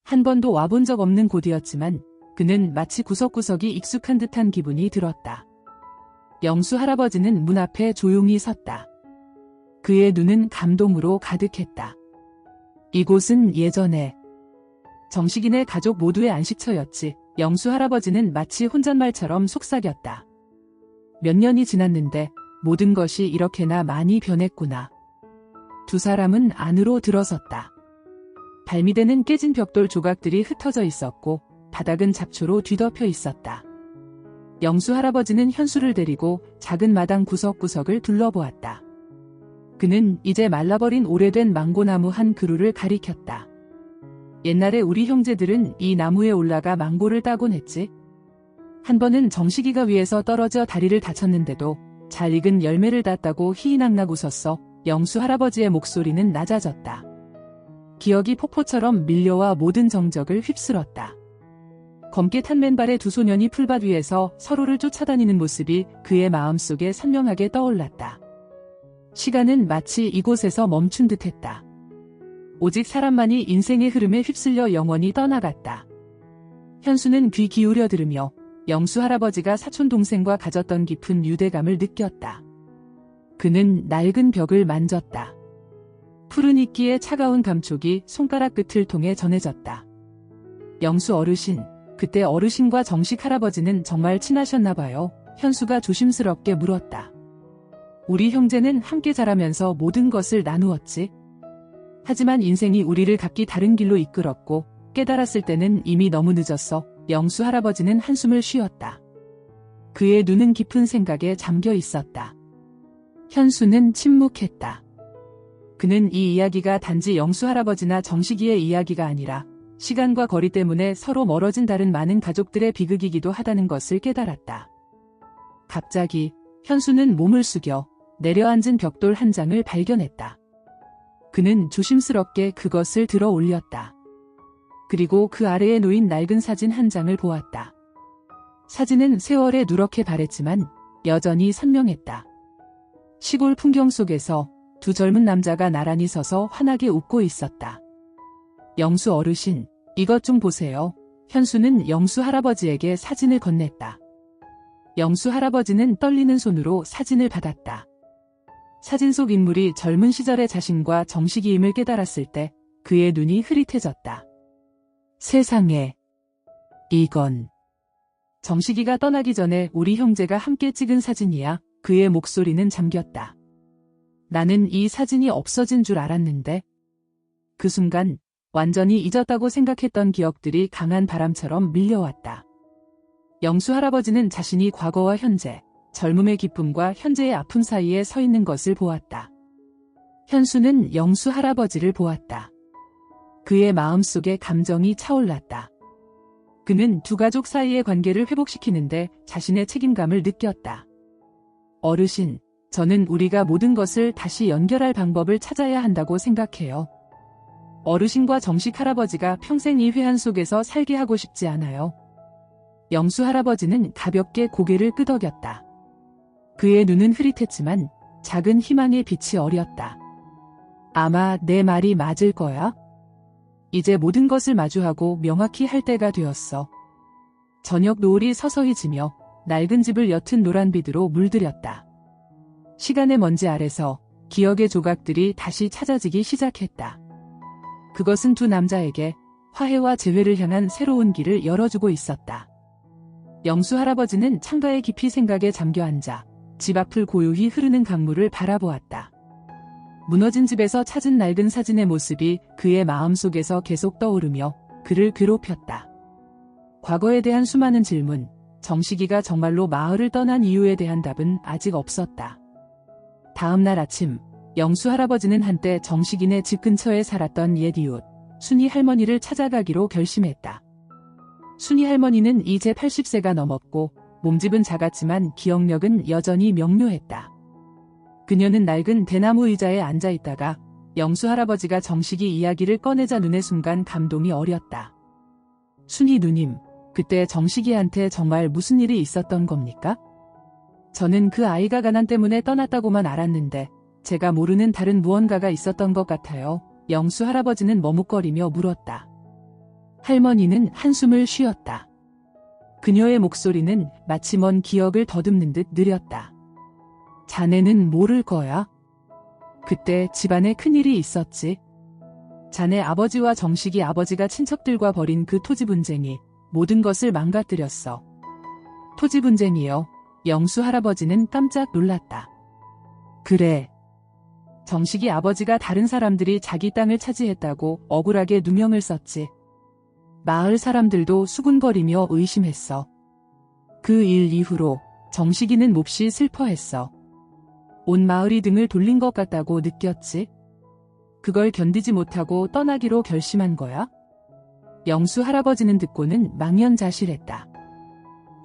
한 번도 와본 적 없는 곳이었지만 그는 마치 구석구석이 익숙한 듯한 기분이 들었다. 영수 할아버지는 문 앞에 조용히 섰다. 그의 눈은 감동으로 가득했다. 이곳은 예전에 정식인의 가족 모두의 안식처였지. 영수 할아버지는 마치 혼잣말처럼 속삭였다. 몇 년이 지났는데 모든 것이 이렇게나 많이 변했구나. 두 사람은 안으로 들어섰다. 발밑에는 깨진 벽돌 조각들이 흩어져 있었고 바닥은 잡초로 뒤덮여 있었다. 영수 할아버지는 현수를 데리고 작은 마당 구석구석을 둘러보았다. 그는 이제 말라버린 오래된 망고나무 한 그루를 가리켰다. 옛날에 우리 형제들은 이 나무에 올라가 망고를 따곤 했지. 한 번은 정식이가 위에서 떨어져 다리를 다쳤는데도 잘 익은 열매를 땄다고 희희낙낙 웃었어. 영수 할아버지의 목소리는 낮아졌다. 기억이 폭포처럼 밀려와 모든 정적을 휩쓸었다. 검게 탄 맨발의 두 소년이 풀밭 위에서 서로를 쫓아다니는 모습이 그의 마음속에 선명하게 떠올랐다. 시간은 마치 이곳에서 멈춘 듯했다. 오직 사람만이 인생의 흐름에 휩쓸려 영원히 떠나갔다. 현수는 귀 기울여 들으며 영수 할아버지가 사촌 동생과 가졌던 깊은 유대감을 느꼈다. 그는 낡은 벽을 만졌다. 푸른 이끼의 차가운 감촉이 손가락 끝을 통해 전해졌다. 영수 어르신, 그때 어르신과 정식 할아버지는 정말 친하셨나 봐요. 현수가 조심스럽게 물었다. 우리 형제는 함께 자라면서 모든 것을 나누었지. 하지만 인생이 우리를 각기 다른 길로 이끌었고 깨달았을 때는 이미 너무 늦었어. 영수 할아버지는 한숨을 쉬었다. 그의 눈은 깊은 생각에 잠겨 있었다. 현수는 침묵했다. 그는 이 이야기가 단지 영수 할아버지나 정식이의 이야기가 아니라 시간과 거리 때문에 서로 멀어진 다른 많은 가족들의 비극이기도 하다는 것을 깨달았다. 갑자기 현수는 몸을 숙여 내려앉은 벽돌 한 장을 발견했다. 그는 조심스럽게 그것을 들어 올렸다. 그리고 그 아래에 놓인 낡은 사진 한 장을 보았다. 사진은 세월에 누렇게 바랬지만 여전히 선명했다. 시골 풍경 속에서 두 젊은 남자가 나란히 서서 환하게 웃고 있었다. 영수 어르신, 이것 좀 보세요. 현수는 영수 할아버지에게 사진을 건넸다. 영수 할아버지는 떨리는 손으로 사진을 받았다. 사진 속 인물이 젊은 시절의 자신과 정식이임을 깨달았을 때 그의 눈이 흐릿해졌다. 세상에, 이건 정식이가 떠나기 전에 우리 형제가 함께 찍은 사진이야. 그의 목소리는 잠겼다. 나는 이 사진이 없어진 줄 알았는데. 그 순간 완전히 잊었다고 생각했던 기억들이 강한 바람처럼 밀려왔다. 영수 할아버지는 자신이 과거와 현재, 젊음의 기쁨과 현재의 아픔 사이에 서 있는 것을 보았다. 현수는 영수 할아버지를 보았다. 그의 마음속에 감정이 차올랐다. 그는 두 가족 사이의 관계를 회복시키는데 자신의 책임감을 느꼈다. 어르신, 저는 우리가 모든 것을 다시 연결할 방법을 찾아야 한다고 생각해요. 어르신과 정식 할아버지가 평생 이 회한 속에서 살게 하고 싶지 않아요. 영수 할아버지는 가볍게 고개를 끄덕였다. 그의 눈은 흐릿했지만 작은 희망의 빛이 어렸다. 아마 내 말이 맞을 거야. 이제 모든 것을 마주하고 명확히 할 때가 되었어. 저녁 노을이 서서히 지며 낡은 집을 옅은 노란빛으로 물들였다. 시간의 먼지 아래서 기억의 조각들이 다시 찾아지기 시작했다. 그것은 두 남자에게 화해와 재회를 향한 새로운 길을 열어주고 있었다. 영수 할아버지는 창가에 깊이 생각에 잠겨 앉아 집 앞을 고요히 흐르는 강물을 바라보았다. 무너진 집에서 찾은 낡은 사진의 모습이 그의 마음속에서 계속 떠오르며 그를 괴롭혔다. 과거에 대한 수많은 질문, 정식이가 정말로 마을을 떠난 이유에 대한 답은 아직 없었다. 다음 날 아침, 영수 할아버지는 한때 정식이네 집 근처에 살았던 옛 이웃, 순이 할머니를 찾아가기로 결심했다. 순이 할머니는 이제 80세가 넘었고 몸집은 작았지만 기억력은 여전히 명료했다. 그녀는 낡은 대나무 의자에 앉아 있다가 영수 할아버지가 정식이 이야기를 꺼내자 눈의 순간 감동이 어렸다. 순이 누님, 그때 정식이한테 정말 무슨 일이 있었던 겁니까? 저는 그 아이가 가난 때문에 떠났다고만 알았는데 제가 모르는 다른 무언가가 있었던 것 같아요. 영수 할아버지는 머뭇거리며 물었다. 할머니는 한숨을 쉬었다. 그녀의 목소리는 마치 먼 기억을 더듬는 듯 느렸다. 자네는 모를 거야. 그때 집안에 큰일이 있었지. 자네 아버지와 정식이 아버지가 친척들과 벌인 그 토지 분쟁이 모든 것을 망가뜨렸어. 토지 분쟁이요. 영수 할아버지는 깜짝 놀랐다. 그래. 정식이 아버지가 다른 사람들이 자기 땅을 차지했다고 억울하게 누명을 썼지. 마을 사람들도 수군거리며 의심했어. 그 일 이후로 정식이는 몹시 슬퍼했어. 온 마을이 등을 돌린 것 같다고 느꼈지. 그걸 견디지 못하고 떠나기로 결심한 거야. 영수 할아버지는 듣고는 망연자실했다.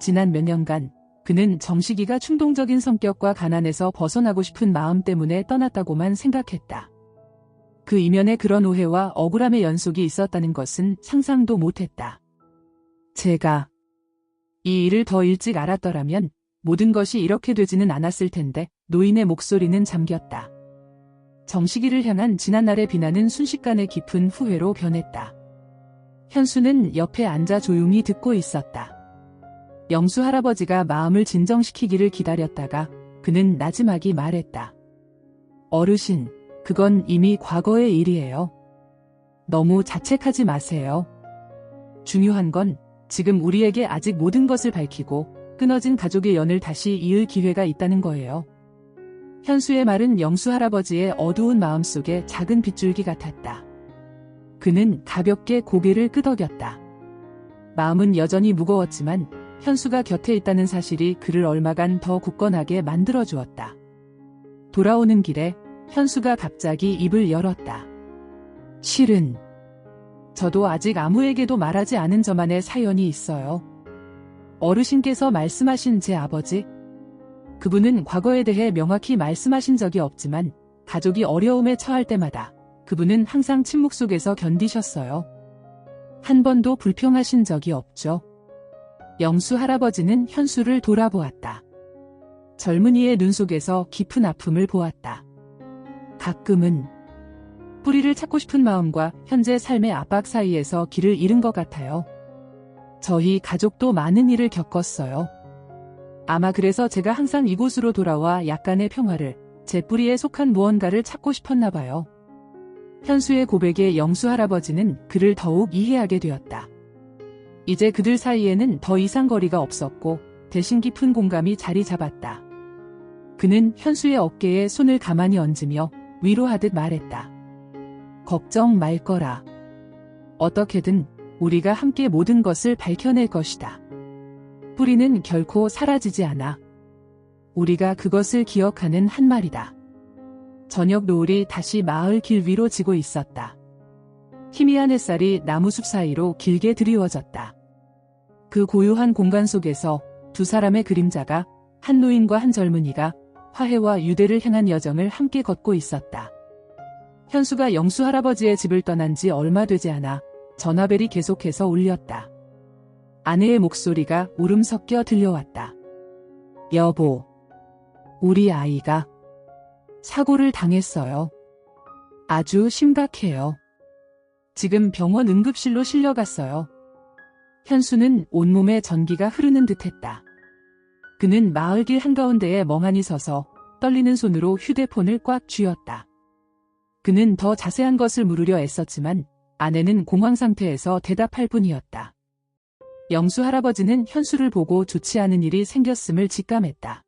지난 몇 년간 그는 정식이가 충동적인 성격과 가난에서 벗어나고 싶은 마음 때문에 떠났다고만 생각했다. 그 이면에 그런 오해와 억울함의 연속이 있었다는 것은 상상도 못했다. 제가 이 일을 더 일찍 알았더라면 모든 것이 이렇게 되지는 않았을 텐데. 노인의 목소리는 잠겼다. 정식이를 향한 지난날의 비난은 순식간에 깊은 후회로 변했다. 현수는 옆에 앉아 조용히 듣고 있었다. 영수 할아버지가 마음을 진정시키기를 기다렸다가 그는 나지막이 말했다. 어르신, 그건 이미 과거의 일이에요. 너무 자책하지 마세요. 중요한 건 지금 우리에게 아직 모든 것을 밝히고 끊어진 가족의 연을 다시 이을 기회가 있다는 거예요. 현수의 말은 영수 할아버지의 어두운 마음속에 작은 빗줄기 같았다. 그는 가볍게 고개를 끄덕였다. 마음은 여전히 무거웠지만 현수가 곁에 있다는 사실이 그를 얼마간 더 굳건하게 만들어주었다. 돌아오는 길에 현수가 갑자기 입을 열었다. 실은 저도 아직 아무에게도 말하지 않은 저만의 사연이 있어요. 어르신께서 말씀하신 제 아버지, 그분은 과거에 대해 명확히 말씀하신 적이 없지만 가족이 어려움에 처할 때마다 그분은 항상 침묵 속에서 견디셨어요. 한 번도 불평하신 적이 없죠. 영수 할아버지는 현수를 돌아보았다. 젊은이의 눈 속에서 깊은 아픔을 보았다. 가끔은 뿌리를 찾고 싶은 마음과 현재 삶의 압박 사이에서 길을 잃은 것 같아요. 저희 가족도 많은 일을 겪었어요. 아마 그래서 제가 항상 이곳으로 돌아와 약간의 평화를, 제 뿌리에 속한 무언가를 찾고 싶었나 봐요. 현수의 고백에 영수 할아버지는 그를 더욱 이해하게 되었다. 이제 그들 사이에는 더 이상 거리가 없었고 대신 깊은 공감이 자리 잡았다. 그는 현수의 어깨에 손을 가만히 얹으며 위로하듯 말했다. 걱정 말 거라. 어떻게든 우리가 함께 모든 것을 밝혀낼 것이다. 뿌리는 결코 사라지지 않아. 우리가 그것을 기억하는 한 말이다. 저녁 노을이 다시 마을 길 위로 지고 있었다. 희미한 햇살이 나무숲 사이로 길게 드리워졌다. 그 고요한 공간 속에서 두 사람의 그림자가, 한 노인과 한 젊은이가 화해와 유대를 향한 여정을 함께 걷고 있었다. 현수가 영수 할아버지의 집을 떠난 지 얼마 되지 않아 전화벨이 계속해서 울렸다. 아내의 목소리가 울음 섞여 들려왔다. 여보, 우리 아이가 사고를 당했어요. 아주 심각해요. 지금 병원 응급실로 실려갔어요. 현수는 온몸에 전기가 흐르는 듯했다. 그는 마을길 한가운데에 멍하니 서서 떨리는 손으로 휴대폰을 꽉 쥐었다. 그는 더 자세한 것을 물으려 애썼지만 아내는 공황 상태에서 대답할 뿐이었다. 영수 할아버지는 현수를 보고 좋지 않은 일이 생겼음을 직감했다.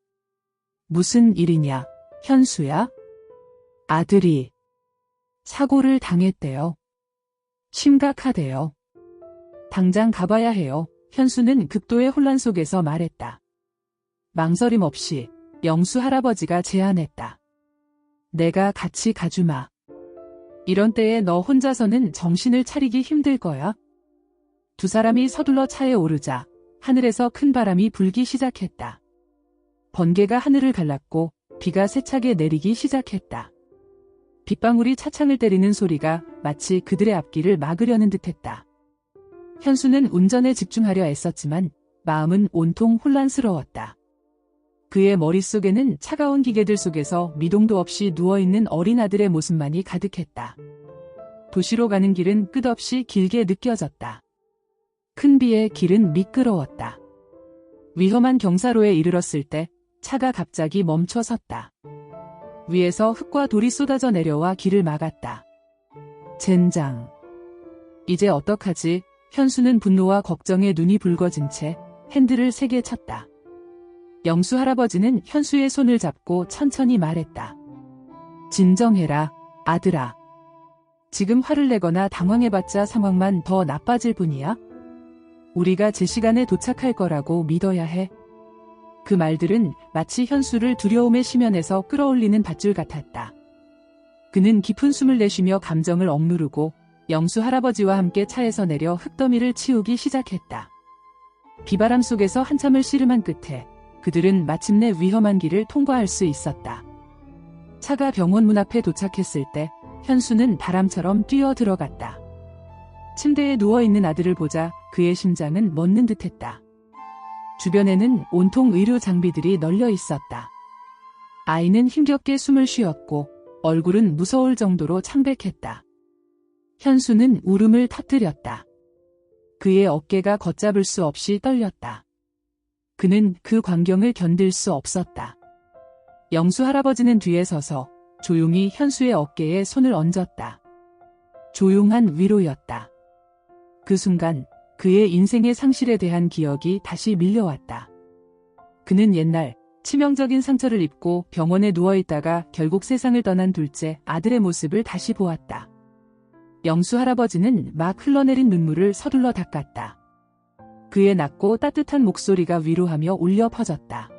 무슨 일이냐, 현수야? 아들이 사고를 당했대요. 심각하대요. 당장 가봐야 해요. 현수는 극도의 혼란 속에서 말했다. 망설임 없이 영수 할아버지가 제안했다. 내가 같이 가주마. 이런 때에 너 혼자서는 정신을 차리기 힘들 거야. 두 사람이 서둘러 차에 오르자 하늘에서 큰 바람이 불기 시작했다. 번개가 하늘을 갈랐고 비가 세차게 내리기 시작했다. 빗방울이 차창을 때리는 소리가 마치 그들의 앞길을 막으려는 듯했다. 현수는 운전에 집중하려 애썼지만 마음은 온통 혼란스러웠다. 그의 머릿속에는 차가운 기계들 속에서 미동도 없이 누워있는 어린 아들의 모습만이 가득했다. 도시로 가는 길은 끝없이 길게 느껴졌다. 큰 비에 길은 미끄러웠다. 위험한 경사로에 이르렀을 때 차가 갑자기 멈춰 섰다. 위에서 흙과 돌이 쏟아져 내려와 길을 막았다. 젠장. 이제 어떡하지? 현수는 분노와 걱정에 눈이 붉어진 채 핸들을 세게 쳤다. 영수 할아버지는 현수의 손을 잡고 천천히 말했다. 진정해라, 아들아. 지금 화를 내거나 당황해봤자 상황만 더 나빠질 뿐이야. 우리가 제 시간에 도착할 거라고 믿어야 해. 그 말들은 마치 현수를 두려움의 심연에서 끌어올리는 밧줄 같았다. 그는 깊은 숨을 내쉬며 감정을 억누르고 영수 할아버지와 함께 차에서 내려 흙더미를 치우기 시작했다. 비바람 속에서 한참을 씨름한 끝에 그들은 마침내 위험한 길을 통과할 수 있었다. 차가 병원 문 앞에 도착했을 때 현수는 바람처럼 뛰어 들어갔다. 침대에 누워있는 아들을 보자 그의 심장은 멎는 듯했다. 주변에는 온통 의료 장비들이 널려 있었다. 아이는 힘겹게 숨을 쉬었고 얼굴은 무서울 정도로 창백했다. 현수는 울음을 터뜨렸다. 그의 어깨가 걷잡을 수 없이 떨렸다. 그는 그 광경을 견딜 수 없었다. 영수 할아버지는 뒤에 서서 조용히 현수의 어깨에 손을 얹었다. 조용한 위로였다. 그 순간 그의 인생의 상실에 대한 기억이 다시 밀려왔다. 그는 옛날 치명적인 상처를 입고 병원에 누워있다가 결국 세상을 떠난 둘째 아들의 모습을 다시 보았다. 영수 할아버지는 막 흘러내린 눈물을 서둘러 닦았다. 그의 낮고 따뜻한 목소리가 위로하며 울려 퍼졌다.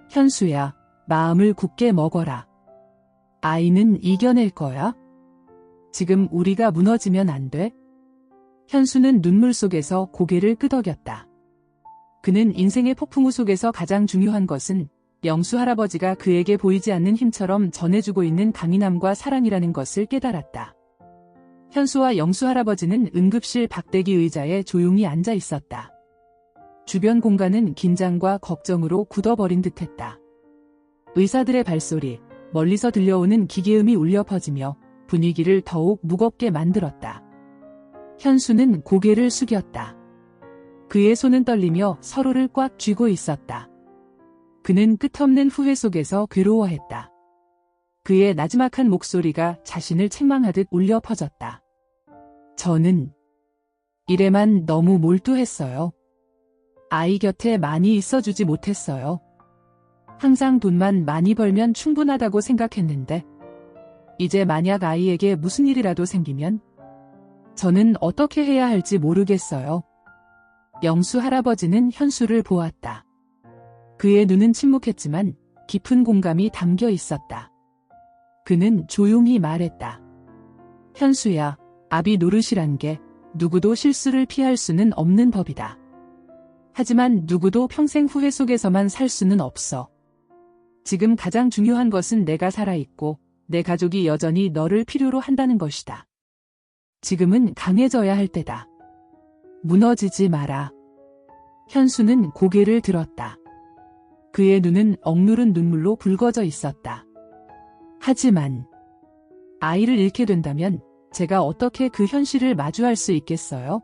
현수야, 마음을 굳게 먹어라. 아이는 이겨낼 거야. 지금 우리가 무너지면 안 돼. 현수는 눈물 속에서 고개를 끄덕였다. 그는 인생의 폭풍우 속에서 가장 중요한 것은 영수 할아버지가 그에게 보이지 않는 힘처럼 전해주고 있는 강인함과 사랑이라는 것을 깨달았다. 현수와 영수 할아버지는 응급실 박대기 의자에 조용히 앉아 있었다. 주변 공간은 긴장과 걱정으로 굳어버린 듯했다. 의사들의 발소리, 멀리서 들려오는 기계음이 울려 퍼지며 분위기를 더욱 무겁게 만들었다. 현수는 고개를 숙였다. 그의 손은 떨리며 서로를 꽉 쥐고 있었다. 그는 끝없는 후회 속에서 괴로워했다. 그의 나지막한 목소리가 자신을 책망하듯 울려 퍼졌다. 저는 일에만 너무 몰두했어요. 아이 곁에 많이 있어주지 못했어요. 항상 돈만 많이 벌면 충분하다고 생각했는데 이제 만약 아이에게 무슨 일이라도 생기면 저는 어떻게 해야 할지 모르겠어요. 영수 할아버지는 현수를 보았다. 그의 눈은 침묵했지만 깊은 공감이 담겨 있었다. 그는 조용히 말했다. 현수야, 아비 노릇이란 게 누구도 실수를 피할 수는 없는 법이다. 하지만 누구도 평생 후회 속에서만 살 수는 없어. 지금 가장 중요한 것은 내가 살아있고 내 가족이 여전히 너를 필요로 한다는 것이다. 지금은 강해져야 할 때다. 무너지지 마라. 현수는 고개를 들었다. 그의 눈은 억누른 눈물로 붉어져 있었다. 하지만 아이를 잃게 된다면 제가 어떻게 그 현실을 마주할 수 있겠어요?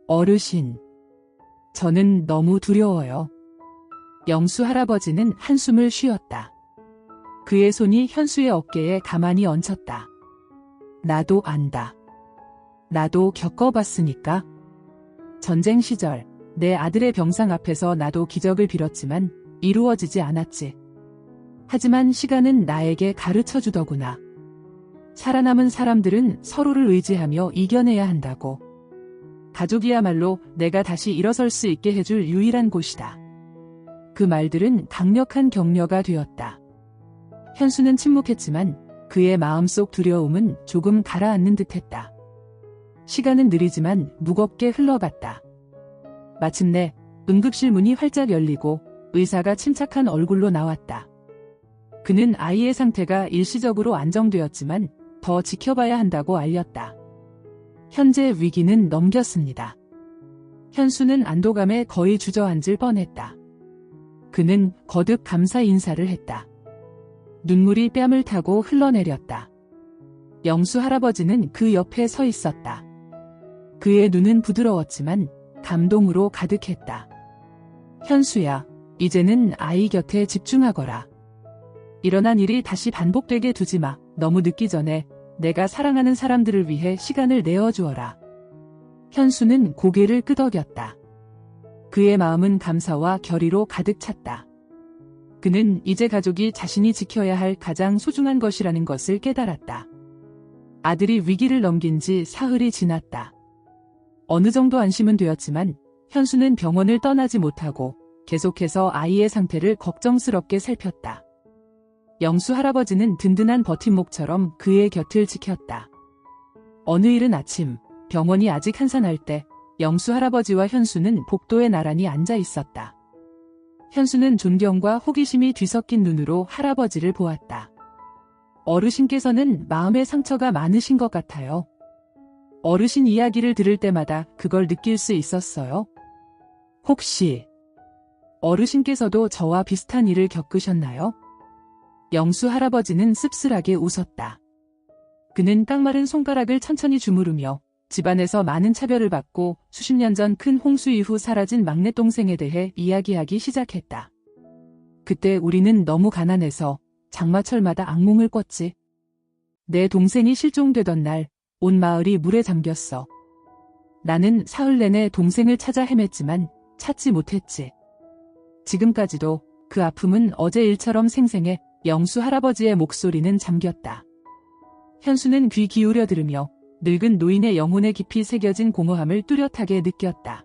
어르신, 저는 너무 두려워요. 영수 할아버지는 한숨을 쉬었다. 그의 손이 현수의 어깨에 가만히 얹혔다. 나도 안다. 나도 겪어봤으니까. 전쟁 시절 내 아들의 병상 앞에서 나도 기적을 빌었지만 이루어지지 않았지. 하지만 시간은 나에게 가르쳐주더구나. 살아남은 사람들은 서로를 의지하며 이겨내야 한다고. 가족이야말로 내가 다시 일어설 수 있게 해줄 유일한 곳이다. 그 말들은 강력한 격려가 되었다. 현수는 침묵했지만 그의 마음속 두려움은 조금 가라앉는 듯했다. 시간은 느리지만 무겁게 흘러갔다. 마침내 응급실 문이 활짝 열리고 의사가 침착한 얼굴로 나왔다. 그는 아이의 상태가 일시적으로 안정되었지만 더 지켜봐야 한다고 알렸다. 현재 위기는 넘겼습니다. 현수는 안도감에 거의 주저앉을 뻔했다. 그는 거듭 감사 인사를 했다. 눈물이 뺨을 타고 흘러내렸다. 영수 할아버지는 그 옆에 서 있었다. 그의 눈은 부드러웠지만 감동으로 가득했다. 현수야, 이제는 아이 곁에 집중하거라. 일어난 일이 다시 반복되게 두지 마. 너무 늦기 전에 내가 사랑하는 사람들을 위해 시간을 내어주어라. 현수는 고개를 끄덕였다. 그의 마음은 감사와 결의로 가득 찼다. 그는 이제 가족이 자신이 지켜야 할 가장 소중한 것이라는 것을 깨달았다. 아들이 위기를 넘긴 지 사흘이 지났다. 어느 정도 안심은 되었지만 현수는 병원을 떠나지 못하고 계속해서 아이의 상태를 걱정스럽게 살폈다. 영수 할아버지는 든든한 버팀목처럼 그의 곁을 지켰다. 어느 이른 아침, 병원이 아직 한산할 때 영수 할아버지와 현수는 복도에 나란히 앉아 있었다. 현수는 존경과 호기심이 뒤섞인 눈으로 할아버지를 보았다. 어르신께서는 마음의 상처가 많으신 것 같아요. 어르신 이야기를 들을 때마다 그걸 느낄 수 있었어요. 혹시 어르신께서도 저와 비슷한 일을 겪으셨나요? 영수 할아버지는 씁쓸하게 웃었다. 그는 깡마른 손가락을 천천히 주무르며 집안에서 많은 차별을 받고 수십 년 전 큰 홍수 이후 사라진 막내 동생에 대해 이야기하기 시작했다. 그때 우리는 너무 가난해서 장마철마다 악몽을 꿨지. 내 동생이 실종되던 날 온 마을이 물에 잠겼어. 나는 사흘 내내 동생을 찾아 헤맸지만 찾지 못했지. 지금까지도 그 아픔은 어제 일처럼 생생해. 영수 할아버지의 목소리는 잠겼다. 현수는 귀 기울여 들으며 늙은 노인의 영혼에 깊이 새겨진 공허함을 뚜렷하게 느꼈다.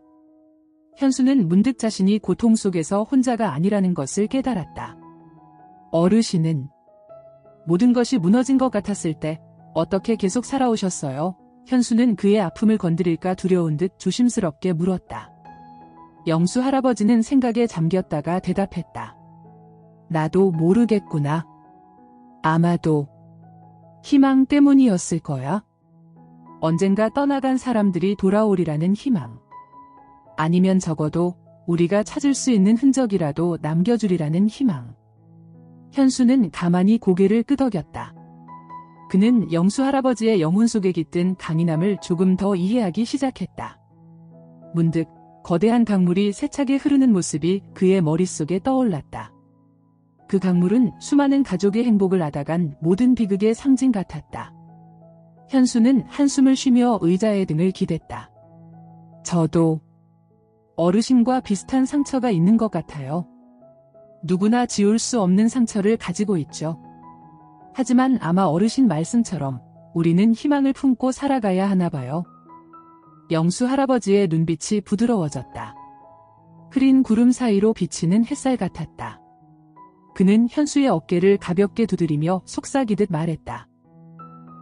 현수는 문득 자신이 고통 속에서 혼자가 아니라는 것을 깨달았다. 어르신은 모든 것이 무너진 것 같았을 때 어떻게 계속 살아오셨어요? 현수는 그의 아픔을 건드릴까 두려운 듯 조심스럽게 물었다. 영수 할아버지는 생각에 잠겼다가 대답했다. 나도 모르겠구나. 아마도 희망 때문이었을 거야. 언젠가 떠나간 사람들이 돌아오리라는 희망. 아니면 적어도 우리가 찾을 수 있는 흔적이라도 남겨주리라는 희망. 현수는 가만히 고개를 끄덕였다. 그는 영수 할아버지의 영혼 속에 깃든 강인함을 조금 더 이해하기 시작했다. 문득 거대한 강물이 세차게 흐르는 모습이 그의 머릿속에 떠올랐다. 그 강물은 수많은 가족의 행복을 앗아간 모든 비극의 상징 같았다. 현수는 한숨을 쉬며 의자에 등을 기댔다. 저도 어르신과 비슷한 상처가 있는 것 같아요. 누구나 지울 수 없는 상처를 가지고 있죠. 하지만 아마 어르신 말씀처럼 우리는 희망을 품고 살아가야 하나 봐요. 영수 할아버지의 눈빛이 부드러워졌다. 흐린 구름 사이로 비치는 햇살 같았다. 그는 현수의 어깨를 가볍게 두드리며 속삭이듯 말했다.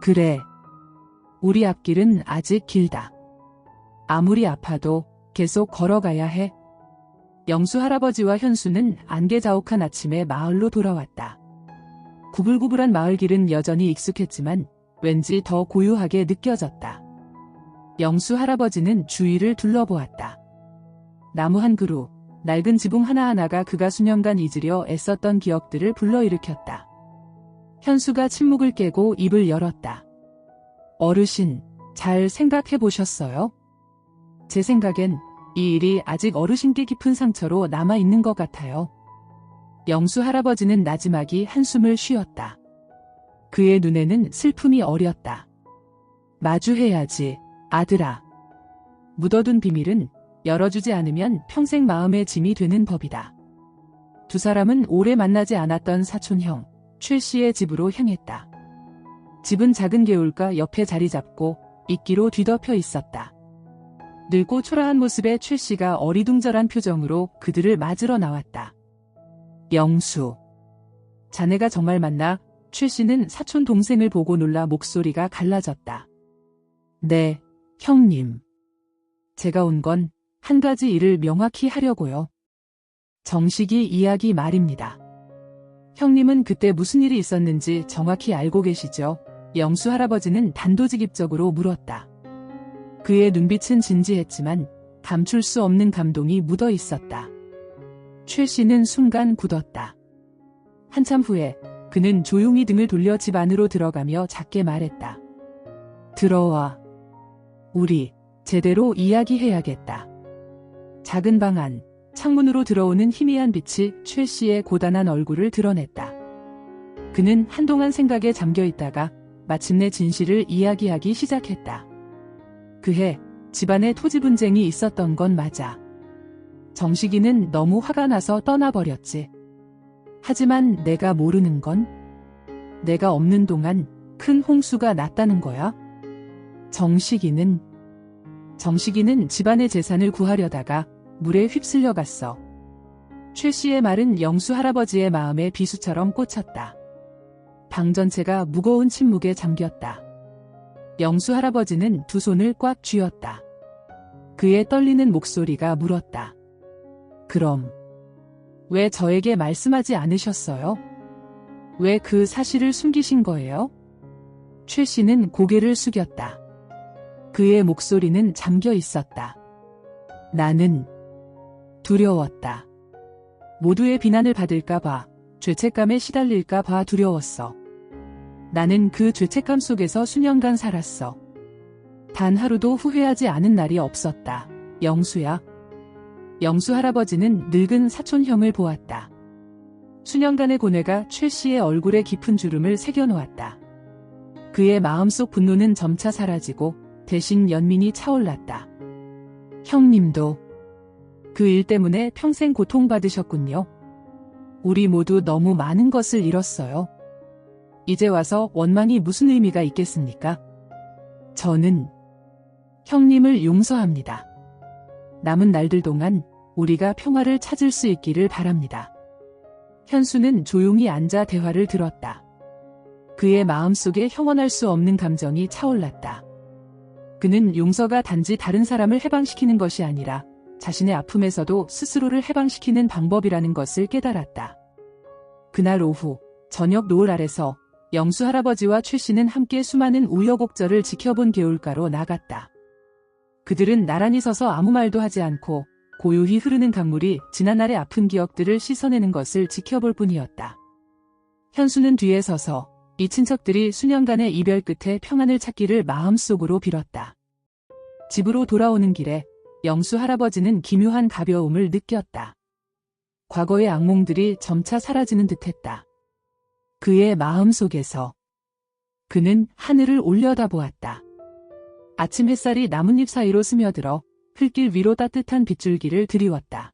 그래. 우리 앞길은 아직 길다. 아무리 아파도 계속 걸어가야 해. 영수 할아버지와 현수는 안개자욱한 아침에 마을로 돌아왔다. 구불구불한 마을길은 여전히 익숙했지만 왠지 더 고요하게 느껴졌다. 영수 할아버지는 주위를 둘러보았다. 나무 한 그루, 낡은 지붕 하나하나가 그가 수년간 잊으려 애썼던 기억들을 불러일으켰다. 현수가 침묵을 깨고 입을 열었다. 어르신, 잘 생각해 보셨어요? 제 생각엔 이 일이 아직 어르신께 깊은 상처로 남아있는 것 같아요. 영수 할아버지는 나지막이 한숨을 쉬었다. 그의 눈에는 슬픔이 어렸다. 마주해야지, 아들아. 묻어둔 비밀은 열어주지 않으면 평생 마음의 짐이 되는 법이다. 두 사람은 오래 만나지 않았던 사촌형, 최 씨의 집으로 향했다. 집은 작은 개울가 옆에 자리 잡고 이끼로 뒤덮여 있었다. 늙고 초라한 모습의 최 씨가 어리둥절한 표정으로 그들을 맞으러 나왔다. 영수. 자네가 정말 맞나? 최 씨는 사촌 동생을 보고 놀라 목소리가 갈라졌다. 네, 형님. 제가 온 건 한 가지 일을 명확히 하려고요. 정식이 이야기 말입니다. 형님은 그때 무슨 일이 있었는지 정확히 알고 계시죠? 영수 할아버지는 단도직입적으로 물었다. 그의 눈빛은 진지했지만 감출 수 없는 감동이 묻어 있었다. 최 씨는 순간 굳었다. 한참 후에 그는 조용히 등을 돌려 집 안으로 들어가며 작게 말했다. 들어와. 우리 제대로 이야기해야겠다. 작은 방 안, 창문으로 들어오는 희미한 빛이 최 씨의 고단한 얼굴을 드러냈다. 그는 한동안 생각에 잠겨 있다가 마침내 진실을 이야기하기 시작했다. 그해 집안에 토지 분쟁이 있었던 건 맞아. 정식이는 너무 화가 나서 떠나버렸지. 하지만 내가 모르는 건 내가 없는 동안 큰 홍수가 났다는 거야. 정식이는 집안의 재산을 구하려다가 물에 휩쓸려 갔어. 최 씨의 말은 영수 할아버지의 마음에 비수처럼 꽂혔다. 방 전체가 무거운 침묵에 잠겼다. 영수 할아버지는 두 손을 꽉 쥐었다. 그의 떨리는 목소리가 물었다. 그럼 왜 저에게 말씀하지 않으셨어요? 왜 그 사실을 숨기신 거예요? 최 씨는 고개를 숙였다. 그의 목소리는 잠겨 있었다. 나는 두려웠다. 모두의 비난을 받을까봐, 죄책감에 시달릴까봐 두려웠어. 나는 그 죄책감 속에서 수년간 살았어. 단 하루도 후회하지 않은 날이 없었다. 영수야. 영수 할아버지는 늙은 사촌형을 보았다. 수년간의 고뇌가 최 씨의 얼굴에 깊은 주름을 새겨놓았다. 그의 마음속 분노는 점차 사라지고 대신 연민이 차올랐다. 형님도 그 일 때문에 평생 고통받으셨군요. 우리 모두 너무 많은 것을 잃었어요. 이제 와서 원망이 무슨 의미가 있겠습니까? 저는 형님을 용서합니다. 남은 날들 동안 우리가 평화를 찾을 수 있기를 바랍니다. 현수는 조용히 앉아 대화를 들었다. 그의 마음속에 형언할 수 없는 감정이 차올랐다. 그는 용서가 단지 다른 사람을 해방시키는 것이 아니라 자신의 아픔에서도 스스로를 해방시키는 방법이라는 것을 깨달았다. 그날 오후 저녁 노을 아래서 영수 할아버지와 최 씨는 함께 수많은 우여곡절을 지켜본 개울가로 나갔다. 그들은 나란히 서서 아무 말도 하지 않고 고요히 흐르는 강물이 지난날의 아픈 기억들을 씻어내는 것을 지켜볼 뿐이었다. 현수는 뒤에 서서 이 친척들이 수년간의 이별 끝에 평안을 찾기를 마음속으로 빌었다. 집으로 돌아오는 길에 영수 할아버지는 기묘한 가벼움을 느꼈다. 과거의 악몽들이 점차 사라지는 듯했다. 그의 마음속에서 그는 하늘을 올려다보았다. 아침 햇살이 나뭇잎 사이로 스며들어 흘길 위로 따뜻한 빗줄기를 드리웠다.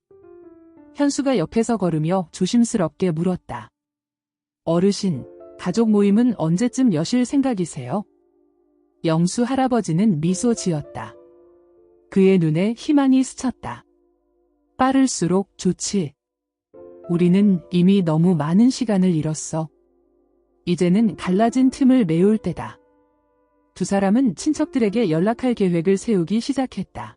현수가 옆에서 걸으며 조심스럽게 물었다. 어르신, 가족 모임은 언제쯤 여실 생각이세요? 영수 할아버지는 미소 지었다. 그의 눈에 희망이 스쳤다. 빠를수록 좋지. 우리는 이미 너무 많은 시간을 잃었어. 이제는 갈라진 틈을 메울 때다. 두 사람은 친척들에게 연락할 계획을 세우기 시작했다.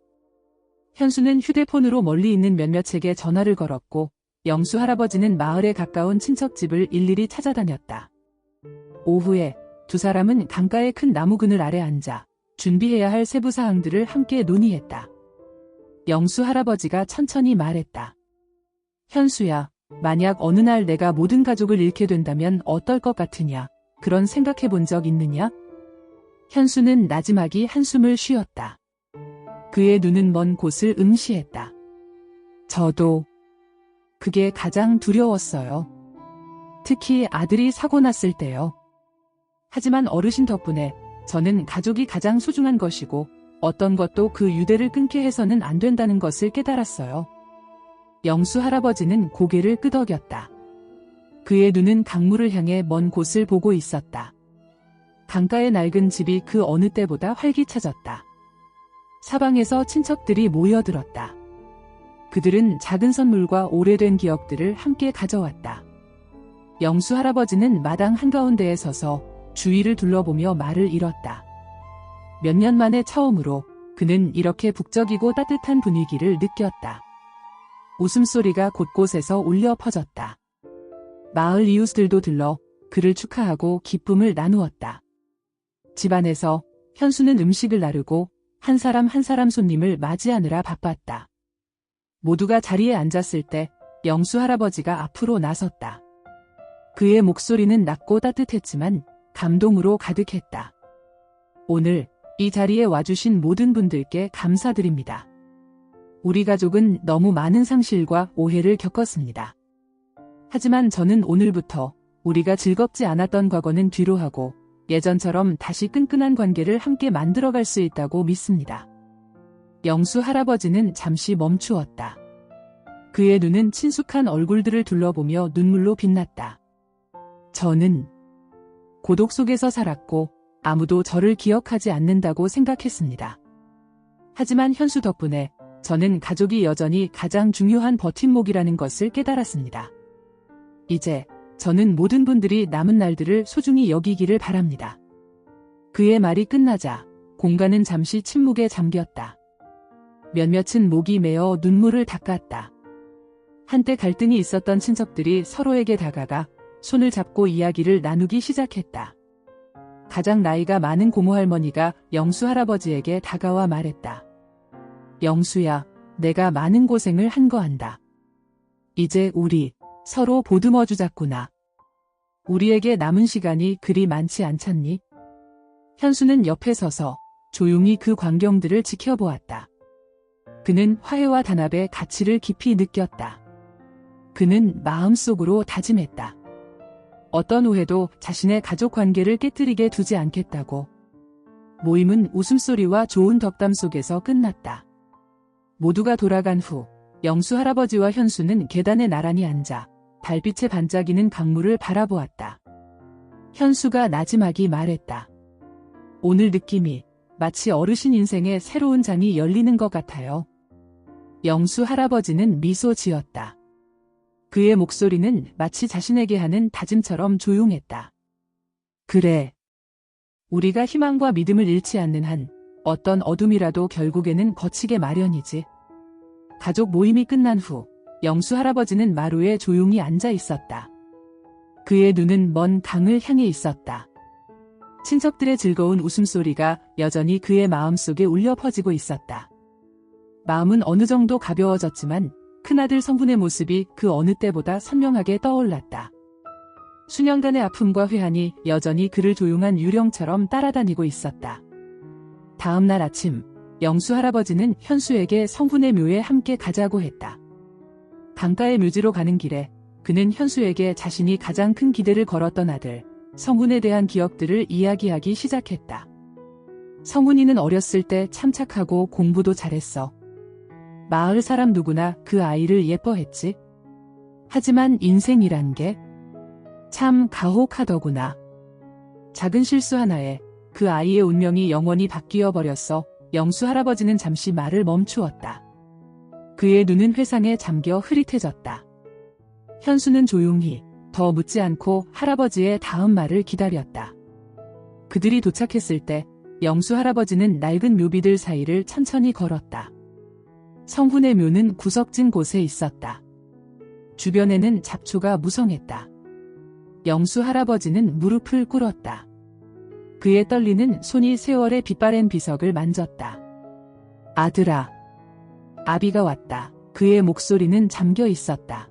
현수는 휴대폰으로 멀리 있는 몇몇에게 전화를 걸었고 영수 할아버지는 마을에 가까운 친척집을 일일이 찾아다녔다. 오후에 두 사람은 강가의 큰 나무 그늘 아래 앉아 준비해야 할 세부 사항들을 함께 논의했다. 영수 할아버지가 천천히 말했다. 현수야, 만약 어느 날 내가 모든 가족을 잃게 된다면 어떨 것 같으냐? 그런 생각해 본 적 있느냐? 현수는 나지막이 한숨을 쉬었다. 그의 눈은 먼 곳을 응시했다. 저도 그게 가장 두려웠어요. 특히 아들이 사고 났을 때요. 하지만 어르신 덕분에 저는 가족이 가장 소중한 것이고 어떤 것도 그 유대를 끊게 해서는 안 된다는 것을 깨달았어요. 영수 할아버지는 고개를 끄덕였다. 그의 눈은 강물을 향해 먼 곳을 보고 있었다. 강가의 낡은 집이 그 어느 때보다 활기차졌다. 사방에서 친척들이 모여들었다. 그들은 작은 선물과 오래된 기억들을 함께 가져왔다. 영수 할아버지는 마당 한가운데에 서서 주위를 둘러보며 말을 잃었다. 몇 년 만에 처음으로 그는 이렇게 북적이고 따뜻한 분위기를 느꼈다. 웃음소리가 곳곳에서 울려 퍼졌다. 마을 이웃들도 들러 그를 축하하고 기쁨을 나누었다. 집안에서 현수는 음식을 나르고 한 사람 한 사람 손님을 맞이하느라 바빴다. 모두가 자리에 앉았을 때 영수 할아버지가 앞으로 나섰다. 그의 목소리는 낮고 따뜻했지만 감동으로 가득했다. 오늘 이 자리에 와주신 모든 분들께 감사드립니다. 우리 가족은 너무 많은 상실과 오해를 겪었습니다. 하지만 저는 오늘부터 우리가 즐겁지 않았던 과거는 뒤로하고 예전처럼 다시 끈끈한 관계를 함께 만들어갈 수 있다고 믿습니다. 영수 할아버지는 잠시 멈추었다. 그의 눈은 친숙한 얼굴들을 둘러보며 눈물로 빛났다. 저는 고독 속에서 살았고 아무도 저를 기억하지 않는다고 생각했습니다. 하지만 현수 덕분에 저는 가족이 여전히 가장 중요한 버팀목이라는 것을 깨달았습니다. 이제 저는 모든 분들이 남은 날들을 소중히 여기기를 바랍니다. 그의 말이 끝나자 공간은 잠시 침묵에 잠겼다. 몇몇은 목이 메어 눈물을 닦았다. 한때 갈등이 있었던 친척들이 서로에게 다가가 손을 잡고 이야기를 나누기 시작했다. 가장 나이가 많은 고모할머니가 영수 할아버지에게 다가와 말했다. 영수야, 내가 많은 고생을 한 거 안다. 이제 우리 서로 보듬어 주자꾸나. 우리에게 남은 시간이 그리 많지 않잖니? 현수는 옆에 서서 조용히 그 광경들을 지켜보았다. 그는 화해와 단합의 가치를 깊이 느꼈다. 그는 마음속으로 다짐했다. 어떤 오해도 자신의 가족 관계를 깨뜨리게 두지 않겠다고. 모임은 웃음소리와 좋은 덕담 속에서 끝났다. 모두가 돌아간 후 영수 할아버지와 현수는 계단에 나란히 앉아 달빛에 반짝이는 강물을 바라보았다. 현수가 나지막이 말했다. 오늘 느낌이 마치 어르신 인생의 새로운 장이 열리는 것 같아요. 영수 할아버지는 미소 지었다. 그의 목소리는 마치 자신에게 하는 다짐처럼 조용했다. 그래. 우리가 희망과 믿음을 잃지 않는 한 어떤 어둠이라도 결국에는 거치게 마련이지. 가족 모임이 끝난 후 영수 할아버지는 마루에 조용히 앉아 있었다. 그의 눈은 먼 강을 향해 있었다. 친척들의 즐거운 웃음소리가 여전히 그의 마음속에 울려 퍼지고 있었다. 마음은 어느 정도 가벼워졌지만 큰아들 성훈의 모습이 그 어느 때보다 선명하게 떠올랐다. 수년간의 아픔과 회한이 여전히 그를 조용한 유령처럼 따라다니고 있었다. 다음 날 아침, 영수 할아버지는 현수에게 성훈의 묘에 함께 가자고 했다. 강가의 묘지로 가는 길에 그는 현수에게 자신이 가장 큰 기대를 걸었던 아들, 성훈에 대한 기억들을 이야기하기 시작했다. 성훈이는 어렸을 때 참 착하고 공부도 잘했어. 마을 사람 누구나 그 아이를 예뻐했지. 하지만 인생이란 게 참 가혹하더구나. 작은 실수 하나에 그 아이의 운명이 영원히 바뀌어 버렸어. 영수 할아버지는 잠시 말을 멈추었다. 그의 눈은 회상에 잠겨 흐릿해졌다. 현수는 조용히 더 묻지 않고 할아버지의 다음 말을 기다렸다. 그들이 도착했을 때 영수 할아버지는 낡은 묘비들 사이를 천천히 걸었다. 성훈의 묘는 구석진 곳에 있었다. 주변에는 잡초가 무성했다. 영수 할아버지는 무릎을 꿇었다. 그의 떨리는 손이 세월의 빛바랜 비석을 만졌다. 아들아. 아비가 왔다. 그의 목소리는 잠겨 있었다.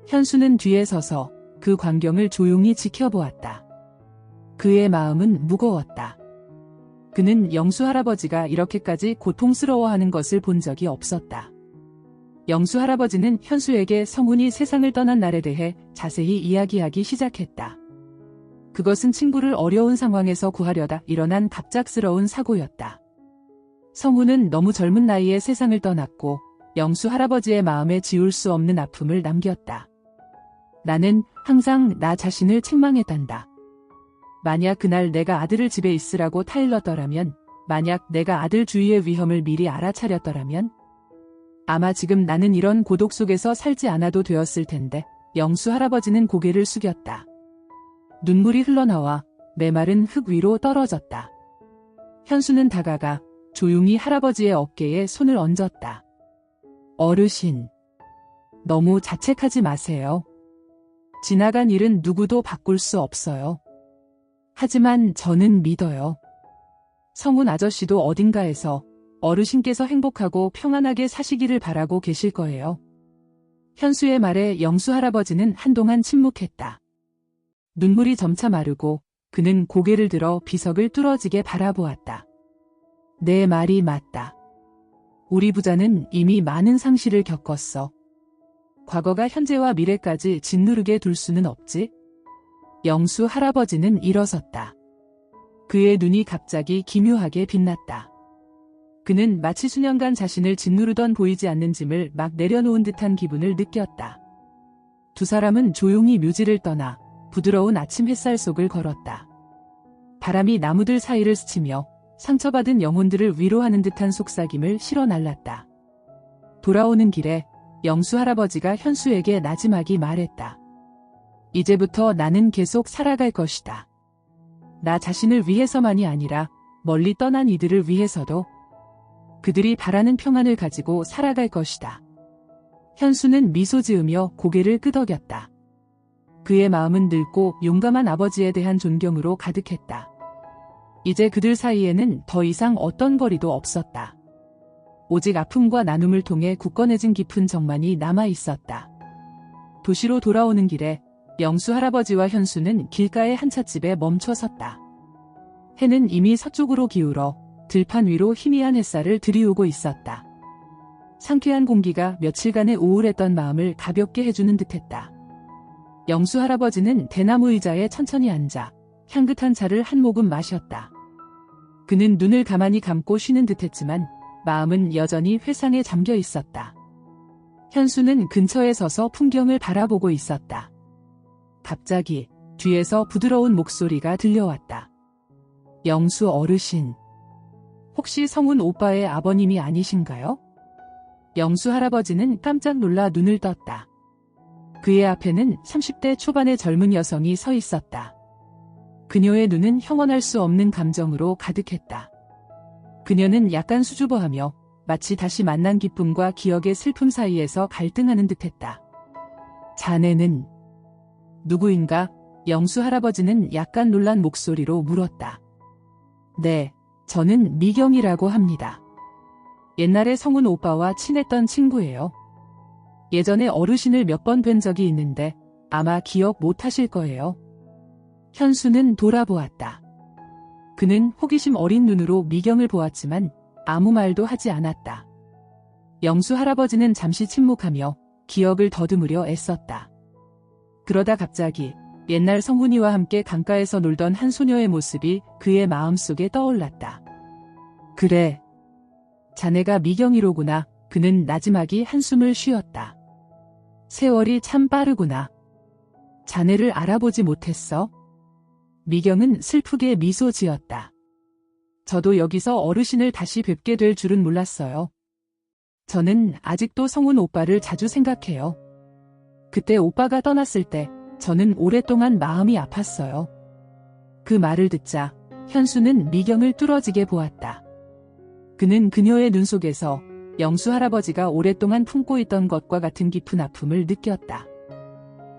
현수는 뒤에 서서 그 광경을 조용히 지켜보았다. 그의 마음은 무거웠다. 그는 영수 할아버지가 이렇게까지 고통스러워하는 것을 본 적이 없었다. 영수 할아버지는 현수에게 성훈이 세상을 떠난 날에 대해 자세히 이야기하기 시작했다. 그것은 친구를 어려운 상황에서 구하려다 일어난 갑작스러운 사고였다. 성훈은 너무 젊은 나이에 세상을 떠났고 영수 할아버지의 마음에 지울 수 없는 아픔을 남겼다. 나는 항상 나 자신을 책망했단다. 만약 그날 내가 아들을 집에 있으라고 타일렀더라면, 만약 내가 아들 주위의 위험을 미리 알아차렸더라면, 아마 지금 나는 이런 고독 속에서 살지 않아도 되었을 텐데. 영수 할아버지는 고개를 숙였다. 눈물이 흘러나와 메마른 흙 위로 떨어졌다. 현수는 다가가 조용히 할아버지의 어깨에 손을 얹었다. 어르신, 너무 자책하지 마세요. 지나간 일은 누구도 바꿀 수 없어요. 하지만 저는 믿어요. 성훈 아저씨도 어딘가에서 어르신께서 행복하고 평안하게 사시기를 바라고 계실 거예요. 현수의 말에 영수 할아버지는 한동안 침묵했다. 눈물이 점차 마르고 그는 고개를 들어 비석을 뚫어지게 바라보았다. 내 말이 맞다. 우리 부자는 이미 많은 상실을 겪었어. 과거가 현재와 미래까지 짓누르게 둘 수는 없지. 영수 할아버지는 일어섰다. 그의 눈이 갑자기 기묘하게 빛났다. 그는 마치 수년간 자신을 짓누르던 보이지 않는 짐을 막 내려놓은 듯한 기분을 느꼈다. 두 사람은 조용히 묘지를 떠나 부드러운 아침 햇살 속을 걸었다. 바람이 나무들 사이를 스치며 상처받은 영혼들을 위로하는 듯한 속삭임을 실어 날랐다. 돌아오는 길에 영수 할아버지가 현수에게 나지막이 말했다. 이제부터 나는 계속 살아갈 것이다. 나 자신을 위해서만이 아니라 멀리 떠난 이들을 위해서도. 그들이 바라는 평안을 가지고 살아갈 것이다. 현수는 미소 지으며 고개를 끄덕였다. 그의 마음은 늙고 용감한 아버지에 대한 존경으로 가득했다. 이제 그들 사이에는 더 이상 어떤 거리도 없었다. 오직 아픔과 나눔을 통해 굳건해진 깊은 정만이 남아 있었다. 도시로 돌아오는 길에 영수 할아버지와 현수는 길가의 한 찻집에 멈춰 섰다. 해는 이미 서쪽으로 기울어 들판 위로 희미한 햇살을 들이우고 있었다. 상쾌한 공기가 며칠간의 우울했던 마음을 가볍게 해주는 듯했다. 영수 할아버지는 대나무 의자에 천천히 앉아 향긋한 차를 한 모금 마셨다. 그는 눈을 가만히 감고 쉬는 듯했지만 마음은 여전히 회상에 잠겨 있었다. 현수는 근처에 서서 풍경을 바라보고 있었다. 갑자기 뒤에서 부드러운 목소리가 들려왔다. 영수 어르신. 혹시 성훈 오빠의 아버님이 아니신가요? 영수 할아버지는 깜짝 놀라 눈을 떴다. 그의 앞에는 30대 초반의 젊은 여성이 서 있었다. 그녀의 눈은 형언할 수 없는 감정으로 가득했다. 그녀는 약간 수줍어하며 마치 다시 만난 기쁨과 기억의 슬픔 사이에서 갈등하는 듯했다. 자네는 누구인가? 영수 할아버지는 약간 놀란 목소리로 물었다. 네, 저는 미경이라고 합니다. 옛날에 성훈 오빠와 친했던 친구예요. 예전에 어르신을 몇 번 뵌 적이 있는데 아마 기억 못하실 거예요. 현수는 돌아보았다. 그는 호기심 어린 눈으로 미경을 보았지만 아무 말도 하지 않았다. 영수 할아버지는 잠시 침묵하며 기억을 더듬으려 애썼다. 그러다 갑자기 옛날 성훈이와 함께 강가에서 놀던 한 소녀의 모습이 그의 마음속에 떠올랐다. 그래. 자네가 미경이로구나. 그는 나지막이 한숨을 쉬었다. 세월이 참 빠르구나. 자네를 알아보지 못했어? 미경은 슬프게 미소 지었다. 저도 여기서 어르신을 다시 뵙게 될 줄은 몰랐어요. 저는 아직도 성훈 오빠를 자주 생각해요. 그때 오빠가 떠났을 때 저는 오랫동안 마음이 아팠어요. 그 말을 듣자 현수는 미경을 뚫어지게 보았다. 그는 그녀의 눈 속에서 영수 할아버지가 오랫동안 품고 있던 것과 같은 깊은 아픔을 느꼈다.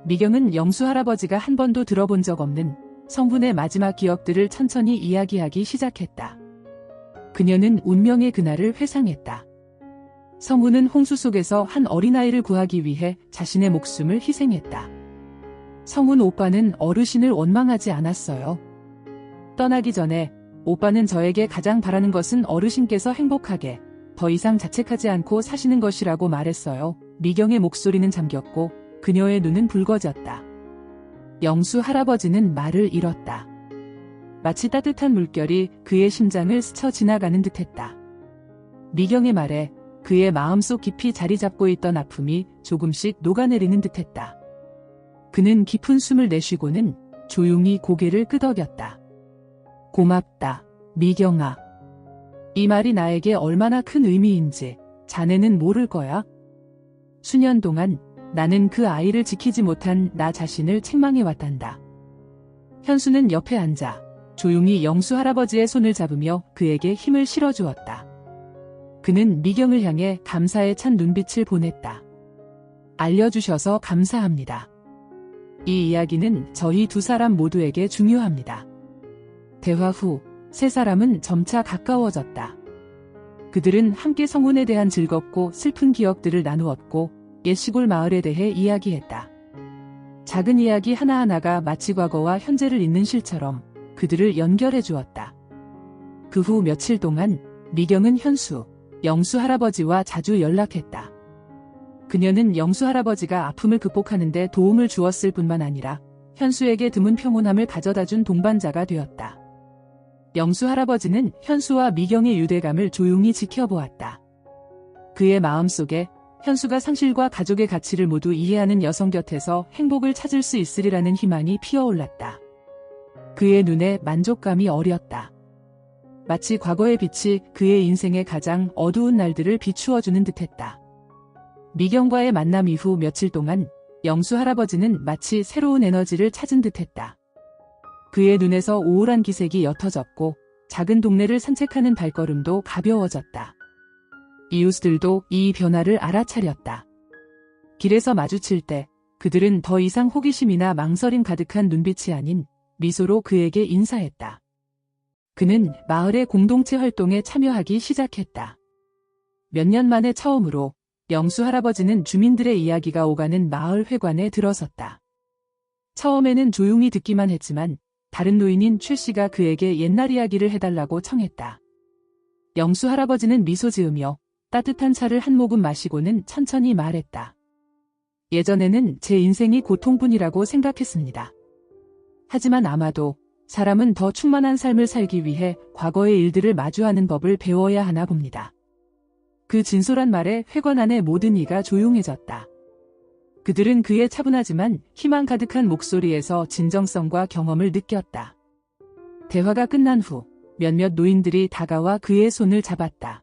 미경은 영수 할아버지가 한 번도 들어본 적 없는 성훈의 마지막 기억들을 천천히 이야기하기 시작했다. 그녀는 운명의 그날을 회상했다. 성훈은 홍수 속에서 한 어린아이를 구하기 위해 자신의 목숨을 희생했다. 성훈 오빠는 어르신을 원망하지 않았어요. 떠나기 전에 오빠는 저에게 가장 바라는 것은 어르신께서 행복하게 더 이상 자책하지 않고 사시는 것이라고 말했어요. 미경의 목소리는 잠겼고 그녀의 눈은 붉어졌다. 영수 할아버지는 말을 잃었다. 마치 따뜻한 물결이 그의 심장을 스쳐 지나가는 듯했다. 미경의 말에 그의 마음속 깊이 자리 잡고 있던 아픔이 조금씩 녹아내리는 듯했다. 그는 깊은 숨을 내쉬고는 조용히 고개를 끄덕였다. 고맙다, 미경아. 이 말이 나에게 얼마나 큰 의미인지 자네는 모를 거야. 수년 동안 나는 그 아이를 지키지 못한 나 자신을 책망해왔단다. 현수는 옆에 앉아 조용히 영수 할아버지의 손을 잡으며 그에게 힘을 실어주었다. 그는 미경을 향해 감사에 찬 눈빛을 보냈다. 알려주셔서 감사합니다. 이 이야기는 저희 두 사람 모두에게 중요합니다. 대화 후 세 사람은 점차 가까워졌다. 그들은 함께 성훈에 대한 즐겁고 슬픈 기억들을 나누었고 옛 시골 마을에 대해 이야기했다. 작은 이야기 하나하나가 마치 과거와 현재를 잇는 실처럼 그들을 연결해 주었다. 그 후 며칠 동안 미경은 현수, 영수 할아버지와 자주 연락했다. 그녀는 영수 할아버지가 아픔을 극복하는 데 도움을 주었을 뿐만 아니라 현수에게 드문 평온함을 가져다준 동반자가 되었다. 영수 할아버지는 현수와 미경의 유대감을 조용히 지켜보았다. 그의 마음속에 현수가 상실과 가족의 가치를 모두 이해하는 여성 곁에서 행복을 찾을 수 있으리라는 희망이 피어올랐다. 그의 눈에 만족감이 어렸다. 마치 과거의 빛이 그의 인생의 가장 어두운 날들을 비추어주는 듯했다. 미경과의 만남 이후 며칠 동안 영수 할아버지는 마치 새로운 에너지를 찾은 듯했다. 그의 눈에서 우울한 기색이 옅어졌고 작은 동네를 산책하는 발걸음도 가벼워졌다. 이웃들도 이 변화를 알아차렸다. 길에서 마주칠 때 그들은 더 이상 호기심이나 망설임 가득한 눈빛이 아닌 미소로 그에게 인사했다. 그는 마을의 공동체 활동에 참여하기 시작했다. 몇 년 만에 처음으로 영수 할아버지는 주민들의 이야기가 오가는 마을 회관에 들어섰다. 처음에는 조용히 듣기만 했지만 다른 노인인 최 씨가 그에게 옛날 이야기를 해달라고 청했다. 영수 할아버지는 미소 지으며 따뜻한 차를 한 모금 마시고는 천천히 말했다. 예전에는 제 인생이 고통뿐이라고 생각했습니다. 하지만 아마도 사람은 더 충만한 삶을 살기 위해 과거의 일들을 마주하는 법을 배워야 하나 봅니다. 그 진솔한 말에 회관 안의 모든 이가 조용해졌다. 그들은 그의 차분하지만 희망 가득한 목소리에서 진정성과 경험을 느꼈다. 대화가 끝난 후 몇몇 노인들이 다가와 그의 손을 잡았다.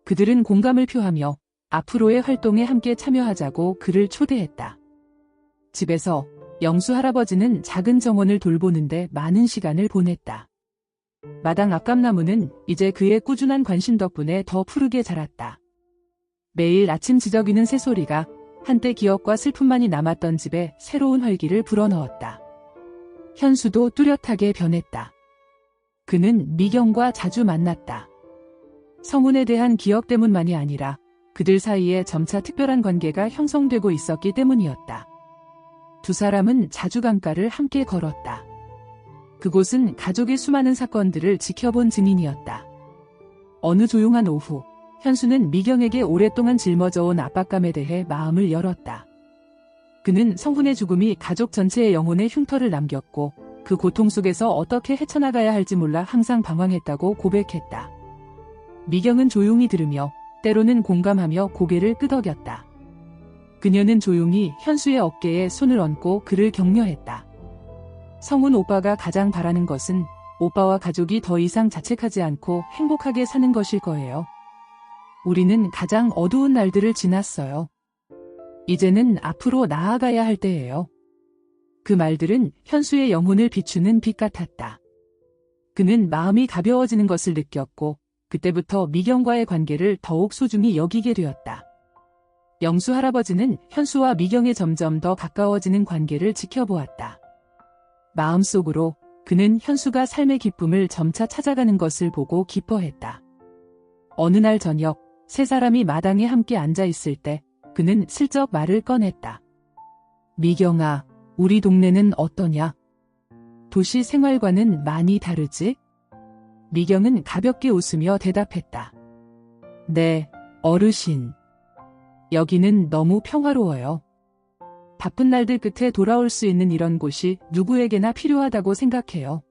그들은 공감을 표하며 앞으로의 활동에 함께 참여하자고 그를 초대했다. 집에서 영수 할아버지는 작은 정원을 돌보는데 많은 시간을 보냈다. 마당 앞감나무는 이제 그의 꾸준한 관심 덕분에 더 푸르게 자랐다. 매일 아침 지저귀는 새소리가 한때 기억과 슬픔만이 남았던 집에 새로운 활기를 불어넣었다. 현수도 뚜렷하게 변했다. 그는 미경과 자주 만났다. 성훈에 대한 기억 때문만이 아니라 그들 사이에 점차 특별한 관계가 형성되고 있었기 때문이었다. 두 사람은 자주 강가를 함께 걸었다. 그곳은 가족의 수많은 사건들을 지켜본 증인이었다. 어느 조용한 오후, 현수는 미경에게 오랫동안 짊어져온 압박감에 대해 마음을 열었다. 그는 성훈의 죽음이 가족 전체의 영혼에 흉터를 남겼고 그 고통 속에서 어떻게 헤쳐나가야 할지 몰라 항상 방황했다고 고백했다. 미경은 조용히 들으며 때로는 공감하며 고개를 끄덕였다. 그녀는 조용히 현수의 어깨에 손을 얹고 그를 격려했다. 성훈 오빠가 가장 바라는 것은 오빠와 가족이 더 이상 자책하지 않고 행복하게 사는 것일 거예요. 우리는 가장 어두운 날들을 지났어요. 이제는 앞으로 나아가야 할 때예요. 그 말들은 현수의 영혼을 비추는 빛 같았다. 그는 마음이 가벼워지는 것을 느꼈고 그때부터 미경과의 관계를 더욱 소중히 여기게 되었다. 영수 할아버지는 현수와 미경의 점점 더 가까워지는 관계를 지켜보았다. 마음속으로 그는 현수가 삶의 기쁨을 점차 찾아가는 것을 보고 기뻐했다. 어느 날 저녁, 세 사람이 마당에 함께 앉아 있을 때 그는 슬쩍 말을 꺼냈다. 미경아, 우리 동네는 어떠냐? 도시 생활과는 많이 다르지? 미경은 가볍게 웃으며 대답했다. 네, 어르신. 여기는 너무 평화로워요. 바쁜 날들 끝에 돌아올 수 있는 이런 곳이 누구에게나 필요하다고 생각해요.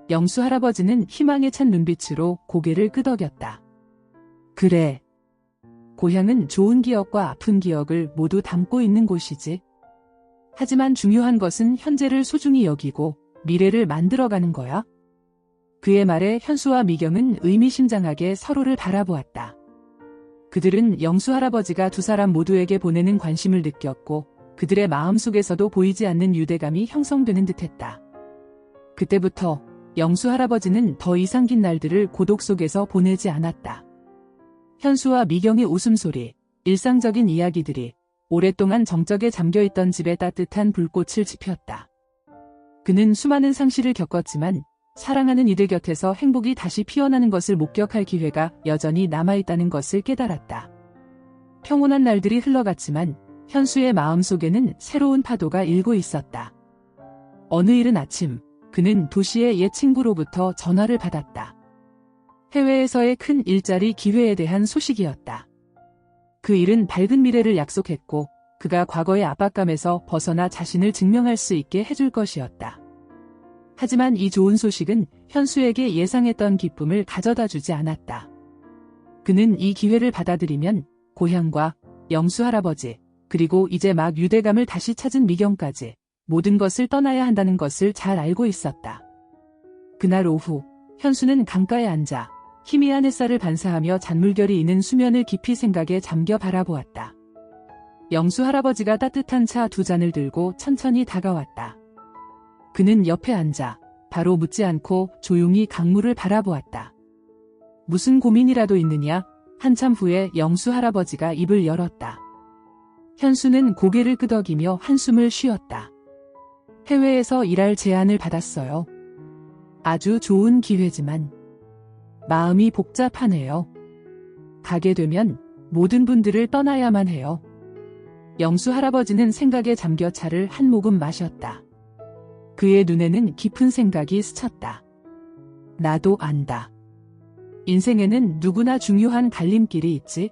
영수 할아버지는 희망에 찬 눈빛으로 고개를 끄덕였다. 그래. 고향은 좋은 기억과 아픈 기억을 모두 담고 있는 곳이지. 하지만 중요한 것은 현재를 소중히 여기고 미래를 만들어가는 거야. 그의 말에 현수와 미경은 의미심장하게 서로를 바라보았다. 그들은 영수 할아버지가 두 사람 모두에게 보내는 관심을 느꼈고 그들의 마음속에서도 보이지 않는 유대감이 형성되는 듯했다. 그때부터 영수 할아버지는 더 이상 긴 날들을 고독 속에서 보내지 않았다. 현수와 미경의 웃음소리, 일상적인 이야기들이 오랫동안 정적에 잠겨있던 집에 따뜻한 불꽃을 지폈다. 그는 수많은 상실을 겪었지만 사랑하는 이들 곁에서 행복이 다시 피어나는 것을 목격할 기회가 여전히 남아있다는 것을 깨달았다. 평온한 날들이 흘러갔지만 현수의 마음속에는 새로운 파도가 일고 있었다. 어느 이른 아침, 그는 도시의 옛 친구로부터 전화를 받았다. 해외에서의 큰 일자리 기회에 대한 소식이었다. 그 일은 밝은 미래를 약속했고 그가 과거의 압박감에서 벗어나 자신을 증명할 수 있게 해줄 것이었다. 하지만 이 좋은 소식은 현수에게 예상했던 기쁨을 가져다 주지 않았다. 그는 이 기회를 받아들이면 고향과 영수 할아버지, 그리고 이제 막 유대감을 다시 찾은 미경까지 모든 것을 떠나야 한다는 것을 잘 알고 있었다. 그날 오후, 현수는 강가에 앉아 희미한 햇살을 반사하며 잔물결이 있는 수면을 깊이 생각에 잠겨 바라보았다. 영수 할아버지가 따뜻한 차 두 잔을 들고 천천히 다가왔다. 그는 옆에 앉아 바로 묻지 않고 조용히 강물을 바라보았다. 무슨 고민이라도 있느냐? 한참 후에 영수 할아버지가 입을 열었다. 현수는 고개를 끄덕이며 한숨을 쉬었다. 해외에서 일할 제안을 받았어요. 아주 좋은 기회지만 마음이 복잡하네요. 가게 되면 모든 분들을 떠나야만 해요. 영수 할아버지는 생각에 잠겨 차를 한 모금 마셨다. 그의 눈에는 깊은 생각이 스쳤다. 나도 안다. 인생에는 누구나 중요한 갈림길이 있지.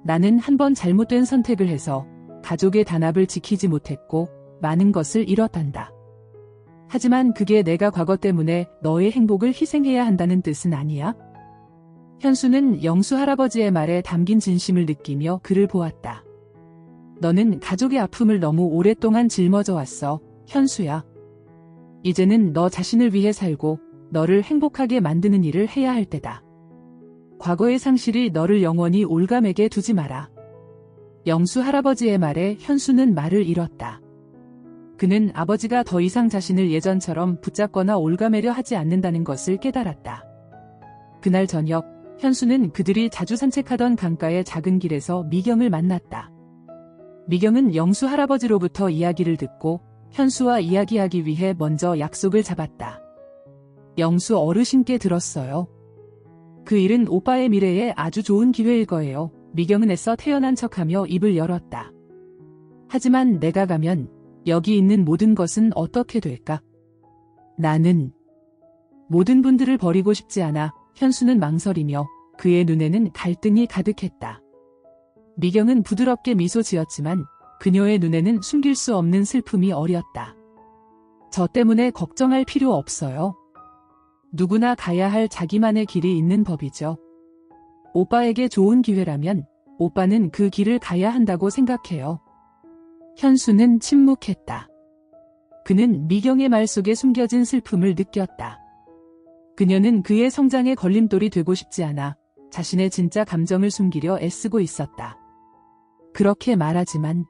나는 한 번 잘못된 선택을 해서 가족의 단합을 지키지 못했고 많은 것을 잃었단다. 하지만 그게 내가 과거 때문에 너의 행복을 희생해야 한다는 뜻은 아니야. 현수는 영수 할아버지의 말에 담긴 진심을 느끼며 그를 보았다. 너는 가족의 아픔을 너무 오랫동안 짊어져 왔어, 현수야. 이제는 너 자신을 위해 살고 너를 행복하게 만드는 일을 해야 할 때다. 과거의 상실이 너를 영원히 올가매게 두지 마라. 영수 할아버지의 말에 현수는 말을 잃었다. 그는 아버지가 더 이상 자신을 예전처럼 붙잡거나 올가매려 하지 않는다는 것을 깨달았다. 그날 저녁, 현수는 그들이 자주 산책하던 강가의 작은 길에서 미경을 만났다. 미경은 영수 할아버지로부터 이야기를 듣고 현수와 이야기하기 위해 먼저 약속을 잡았다. 영수 어르신께 들었어요. 그 일은 오빠의 미래에 아주 좋은 기회일 거예요. 미경은 애써 태연한 척하며 입을 열었다. 하지만 내가 가면 여기 있는 모든 것은 어떻게 될까? 나는 모든 분들을 버리고 싶지 않아. 현수는 망설이며 그의 눈에는 갈등이 가득했다. 미경은 부드럽게 미소 지었지만 그녀의 눈에는 숨길 수 없는 슬픔이 어렸다. 저 때문에 걱정할 필요 없어요. 누구나 가야 할 자기만의 길이 있는 법이죠. 오빠에게 좋은 기회라면 오빠는 그 길을 가야 한다고 생각해요. 현수는 침묵했다. 그는 미경의 말 속에 숨겨진 슬픔을 느꼈다. 그녀는 그의 성장에 걸림돌이 되고 싶지 않아 자신의 진짜 감정을 숨기려 애쓰고 있었다. 그렇게 말하지만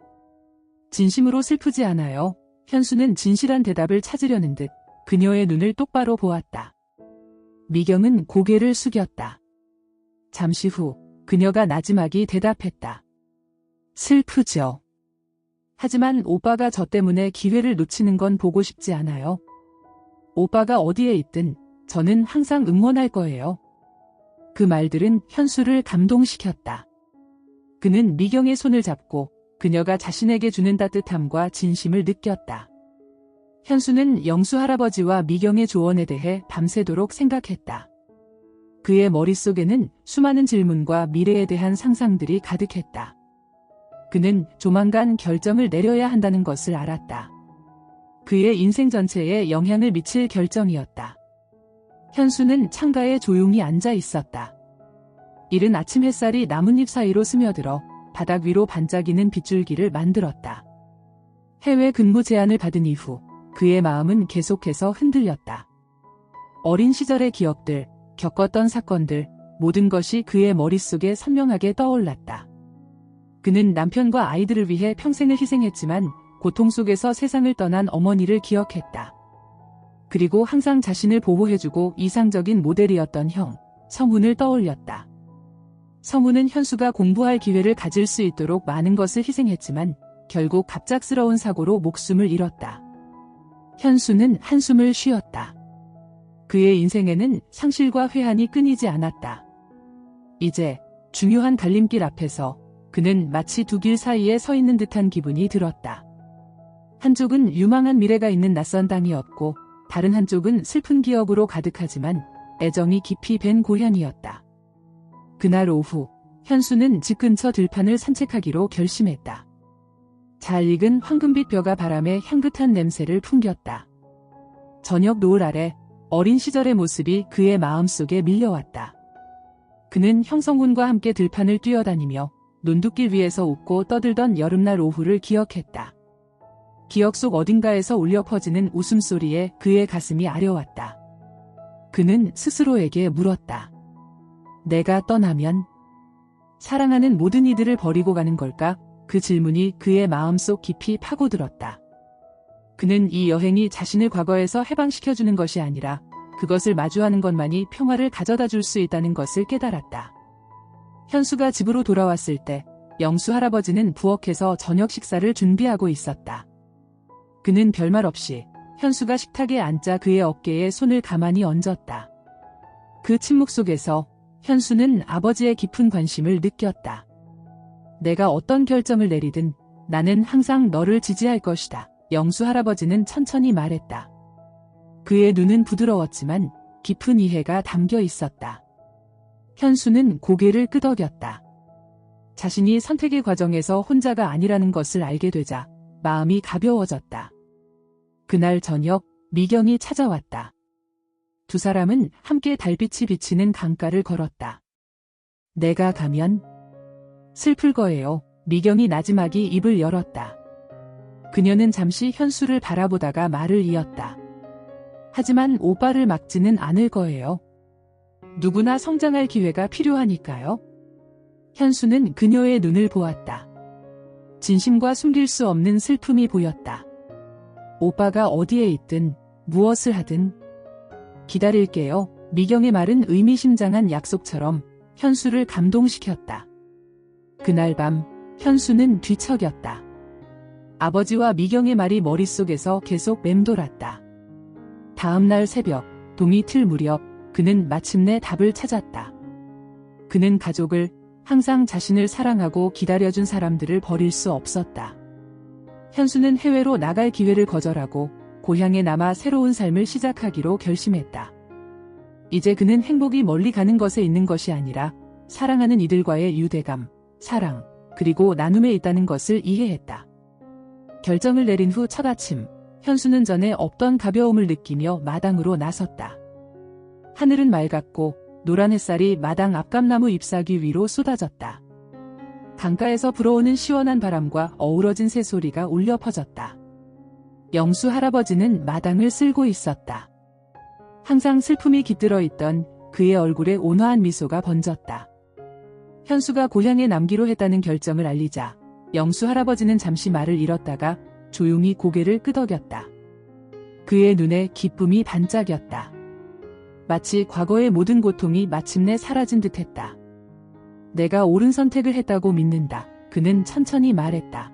진심으로 슬프지 않아요. 현수는 진실한 대답을 찾으려는 듯 그녀의 눈을 똑바로 보았다. 미경은 고개를 숙였다. 잠시 후 그녀가 나지막이 대답했다. 슬프죠. 하지만 오빠가 저 때문에 기회를 놓치는 건 보고 싶지 않아요. 오빠가 어디에 있든 저는 항상 응원할 거예요. 그 말들은 현수를 감동시켰다. 그는 미경의 손을 잡고 그녀가 자신에게 주는 따뜻함과 진심을 느꼈다. 현수는 영수 할아버지와 미경의 조언에 대해 밤새도록 생각했다. 그의 머릿속에는 수많은 질문과 미래에 대한 상상들이 가득했다. 그는 조만간 결정을 내려야 한다는 것을 알았다. 그의 인생 전체에 영향을 미칠 결정이었다. 현수는 창가에 조용히 앉아 있었다. 이른 아침 햇살이 나뭇잎 사이로 스며들어 바닥 위로 반짝이는 빗줄기를 만들었다. 해외 근무 제안을 받은 이후 그의 마음은 계속해서 흔들렸다. 어린 시절의 기억들, 겪었던 사건들, 모든 것이 그의 머릿속에 선명하게 떠올랐다. 그는 남편과 아이들을 위해 평생을 희생했지만 고통 속에서 세상을 떠난 어머니를 기억했다. 그리고 항상 자신을 보호해주고 이상적인 모델이었던 형, 성훈을 떠올렸다. 성훈은 현수가 공부할 기회를 가질 수 있도록 많은 것을 희생했지만 결국 갑작스러운 사고로 목숨을 잃었다. 현수는 한숨을 쉬었다. 그의 인생에는 상실과 회한이 끊이지 않았다. 이제 중요한 갈림길 앞에서 그는 마치 두 길 사이에 서 있는 듯한 기분이 들었다. 한쪽은 유망한 미래가 있는 낯선 땅이었고 다른 한쪽은 슬픈 기억으로 가득하지만 애정이 깊이 밴 고향이었다. 그날 오후 현수는 집 근처 들판을 산책하기로 결심했다. 잘 익은 황금빛 벼가 바람에 향긋한 냄새를 풍겼다. 저녁 노을 아래 어린 시절의 모습이 그의 마음속에 밀려왔다. 그는 형성군과 함께 들판을 뛰어다니며 논두길 위에서 웃고 떠들던 여름날 오후를 기억했다. 기억 속 어딘가에서 울려 퍼지는 웃음소리에 그의 가슴이 아려왔다. 그는 스스로에게 물었다. 내가 떠나면 사랑하는 모든 이들을 버리고 가는 걸까? 그 질문이 그의 마음속 깊이 파고들었다. 그는 이 여행이 자신을 과거에서 해방시켜주는 것이 아니라 그것을 마주하는 것만이 평화를 가져다 줄 수 있다는 것을 깨달았다. 현수가 집으로 돌아왔을 때 영수 할아버지는 부엌에서 저녁 식사를 준비하고 있었다. 그는 별말 없이 현수가 식탁에 앉자 그의 어깨에 손을 가만히 얹었다. 그 침묵 속에서 현수는 아버지의 깊은 관심을 느꼈다. 내가 어떤 결정을 내리든 나는 항상 너를 지지할 것이다. 영수 할아버지는 천천히 말했다. 그의 눈은 부드러웠지만 깊은 이해가 담겨 있었다. 현수는 고개를 끄덕였다. 자신이 선택의 과정에서 혼자가 아니라는 것을 알게 되자 마음이 가벼워졌다. 그날 저녁 미경이 찾아왔다. 두 사람은 함께 달빛이 비치는 강가를 걸었다. 내가 가면 슬플 거예요. 미경이 나지막이 입을 열었다. 그녀는 잠시 현수를 바라보다가 말을 이었다. 하지만 오빠를 막지는 않을 거예요. 누구나 성장할 기회가 필요하니까요. 현수는 그녀의 눈을 보았다. 진심과 숨길 수 없는 슬픔이 보였다. 오빠가 어디에 있든 무엇을 하든 기다릴게요. 미경의 말은 의미심장한 약속처럼 현수를 감동시켰다. 그날 밤 현수는 뒤척였다. 아버지와 미경의 말이 머릿속에서 계속 맴돌았다. 다음 날 새벽 동이 틀 무렵 그는 마침내 답을 찾았다. 그는 가족을, 항상 자신을 사랑하고 기다려준 사람들을 버릴 수 없었다. 현수는 해외로 나갈 기회를 거절하고 고향에 남아 새로운 삶을 시작하기로 결심했다. 이제 그는 행복이 멀리 가는 것에 있는 것이 아니라 사랑하는 이들과의 유대감, 사랑, 그리고 나눔에 있다는 것을 이해했다. 결정을 내린 후 첫 아침, 현수는 전에 없던 가벼움을 느끼며 마당으로 나섰다. 하늘은 맑았고 노란 햇살이 마당 앞감나무 잎사귀 위로 쏟아졌다. 강가에서 불어오는 시원한 바람과 어우러진 새소리가 울려 퍼졌다. 영수 할아버지는 마당을 쓸고 있었다. 항상 슬픔이 깃들어 있던 그의 얼굴에 온화한 미소가 번졌다. 현수가 고향에 남기로 했다는 결정을 알리자 영수 할아버지는 잠시 말을 잃었다가 조용히 고개를 끄덕였다. 그의 눈에 기쁨이 반짝였다. 마치 과거의 모든 고통이 마침내 사라진 듯했다. 내가 옳은 선택을 했다고 믿는다. 그는 천천히 말했다.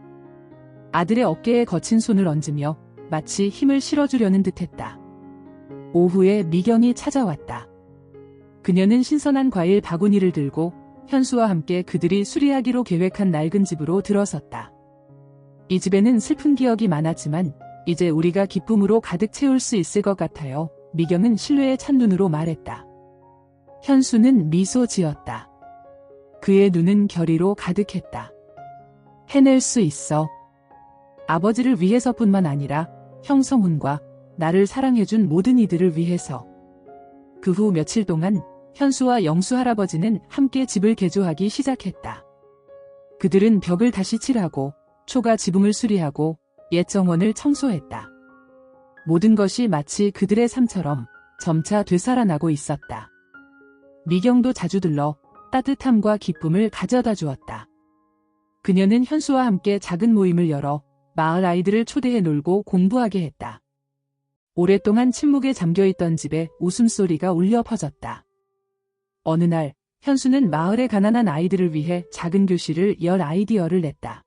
아들의 어깨에 거친 손을 얹으며 마치 힘을 실어주려는 듯했다. 오후에 미경이 찾아왔다. 그녀는 신선한 과일 바구니를 들고 현수와 함께 그들이 수리하기로 계획한 낡은 집으로 들어섰다. 이 집에는 슬픈 기억이 많았지만 이제 우리가 기쁨으로 가득 채울 수 있을 것 같아요. 미경은 신뢰에 찬 눈으로 말했다. 현수는 미소 지었다. 그의 눈은 결의로 가득했다. 해낼 수 있어. 아버지를 위해서뿐만 아니라 형성훈과 나를 사랑해준 모든 이들을 위해서. 그 후 며칠 동안 현수와 영수 할아버지는 함께 집을 개조하기 시작했다. 그들은 벽을 다시 칠하고 초가 지붕을 수리하고 옛 정원을 청소했다. 모든 것이 마치 그들의 삶처럼 점차 되살아나고 있었다. 미경도 자주 들러 따뜻함과 기쁨을 가져다 주었다. 그녀는 현수와 함께 작은 모임을 열어 마을 아이들을 초대해 놀고 공부하게 했다. 오랫동안 침묵에 잠겨있던 집에 웃음소리가 울려 퍼졌다. 어느 날 현수는 마을의 가난한 아이들을 위해 작은 교실을 열 아이디어를 냈다.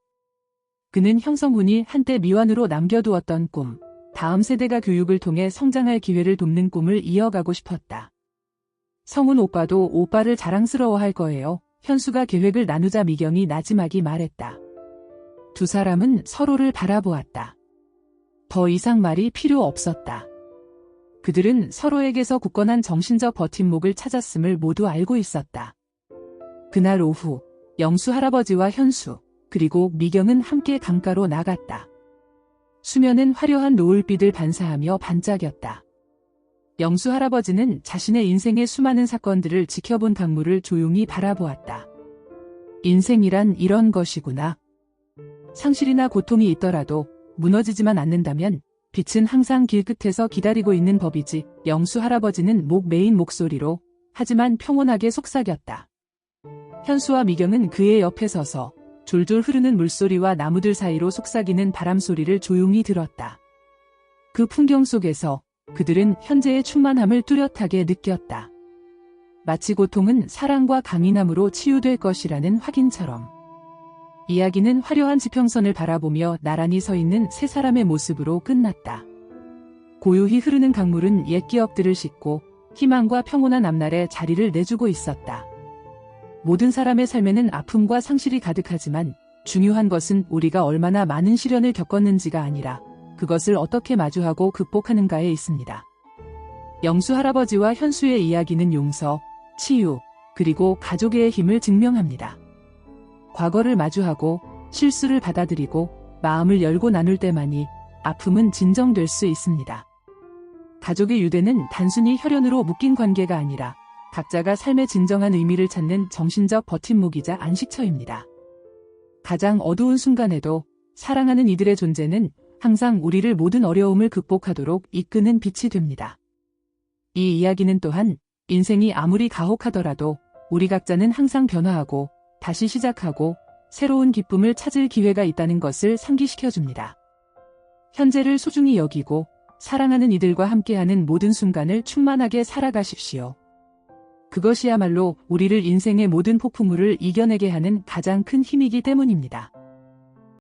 그는 형성훈이 한때 미완으로 남겨두었던 꿈, 다음 세대가 교육을 통해 성장할 기회를 돕는 꿈을 이어가고 싶었다. 성훈 오빠도 오빠를 자랑스러워할 거예요. 현수가 계획을 나누자 미경이 나지막이 말했다. 두 사람은 서로를 바라보았다. 더 이상 말이 필요 없었다. 그들은 서로에게서 굳건한 정신적 버팀목을 찾았음을 모두 알고 있었다. 그날 오후, 영수 할아버지와 현수, 그리고 미경은 함께 강가로 나갔다. 수면은 화려한 노을빛을 반사하며 반짝였다. 영수 할아버지는 자신의 인생의 수많은 사건들을 지켜본 강물을 조용히 바라보았다. 인생이란 이런 것이구나. 상실이나 고통이 있더라도 무너지지만 않는다면 빛은 항상 길끝에서 기다리고 있는 법이지. 영수 할아버지는 목 메인 목소리로 하지만 평온하게 속삭였다. 현수와 미경은 그의 옆에 서서 졸졸 흐르는 물소리와 나무들 사이로 속삭이는 바람소리를 조용히 들었다. 그 풍경 속에서 그들은 현재의 충만함을 뚜렷하게 느꼈다. 마치 고통은 사랑과 강인함으로 치유될 것이라는 확인처럼. 이야기는 화려한 지평선을 바라보며 나란히 서 있는 세 사람의 모습으로 끝났다. 고요히 흐르는 강물은 옛 기억들을 싣고 희망과 평온한 앞날에 자리를 내주고 있었다. 모든 사람의 삶에는 아픔과 상실이 가득하지만 중요한 것은 우리가 얼마나 많은 시련을 겪었는지가 아니라 그것을 어떻게 마주하고 극복하는가에 있습니다. 영수 할아버지와 현수의 이야기는 용서, 치유, 그리고 가족의 힘을 증명합니다. 과거를 마주하고 실수를 받아들이고 마음을 열고 나눌 때만이 아픔은 진정될 수 있습니다. 가족의 유대는 단순히 혈연으로 묶인 관계가 아니라 각자가 삶의 진정한 의미를 찾는 정신적 버팀목이자 안식처입니다. 가장 어두운 순간에도 사랑하는 이들의 존재는 항상 우리를 모든 어려움을 극복하도록 이끄는 빛이 됩니다. 이 이야기는 또한 인생이 아무리 가혹하더라도 우리 각자는 항상 변화하고 다시 시작하고 새로운 기쁨을 찾을 기회가 있다는 것을 상기시켜줍니다. 현재를 소중히 여기고 사랑하는 이들과 함께하는 모든 순간을 충만하게 살아가십시오. 그것이야말로 우리를 인생의 모든 폭풍우를 이겨내게 하는 가장 큰 힘이기 때문입니다.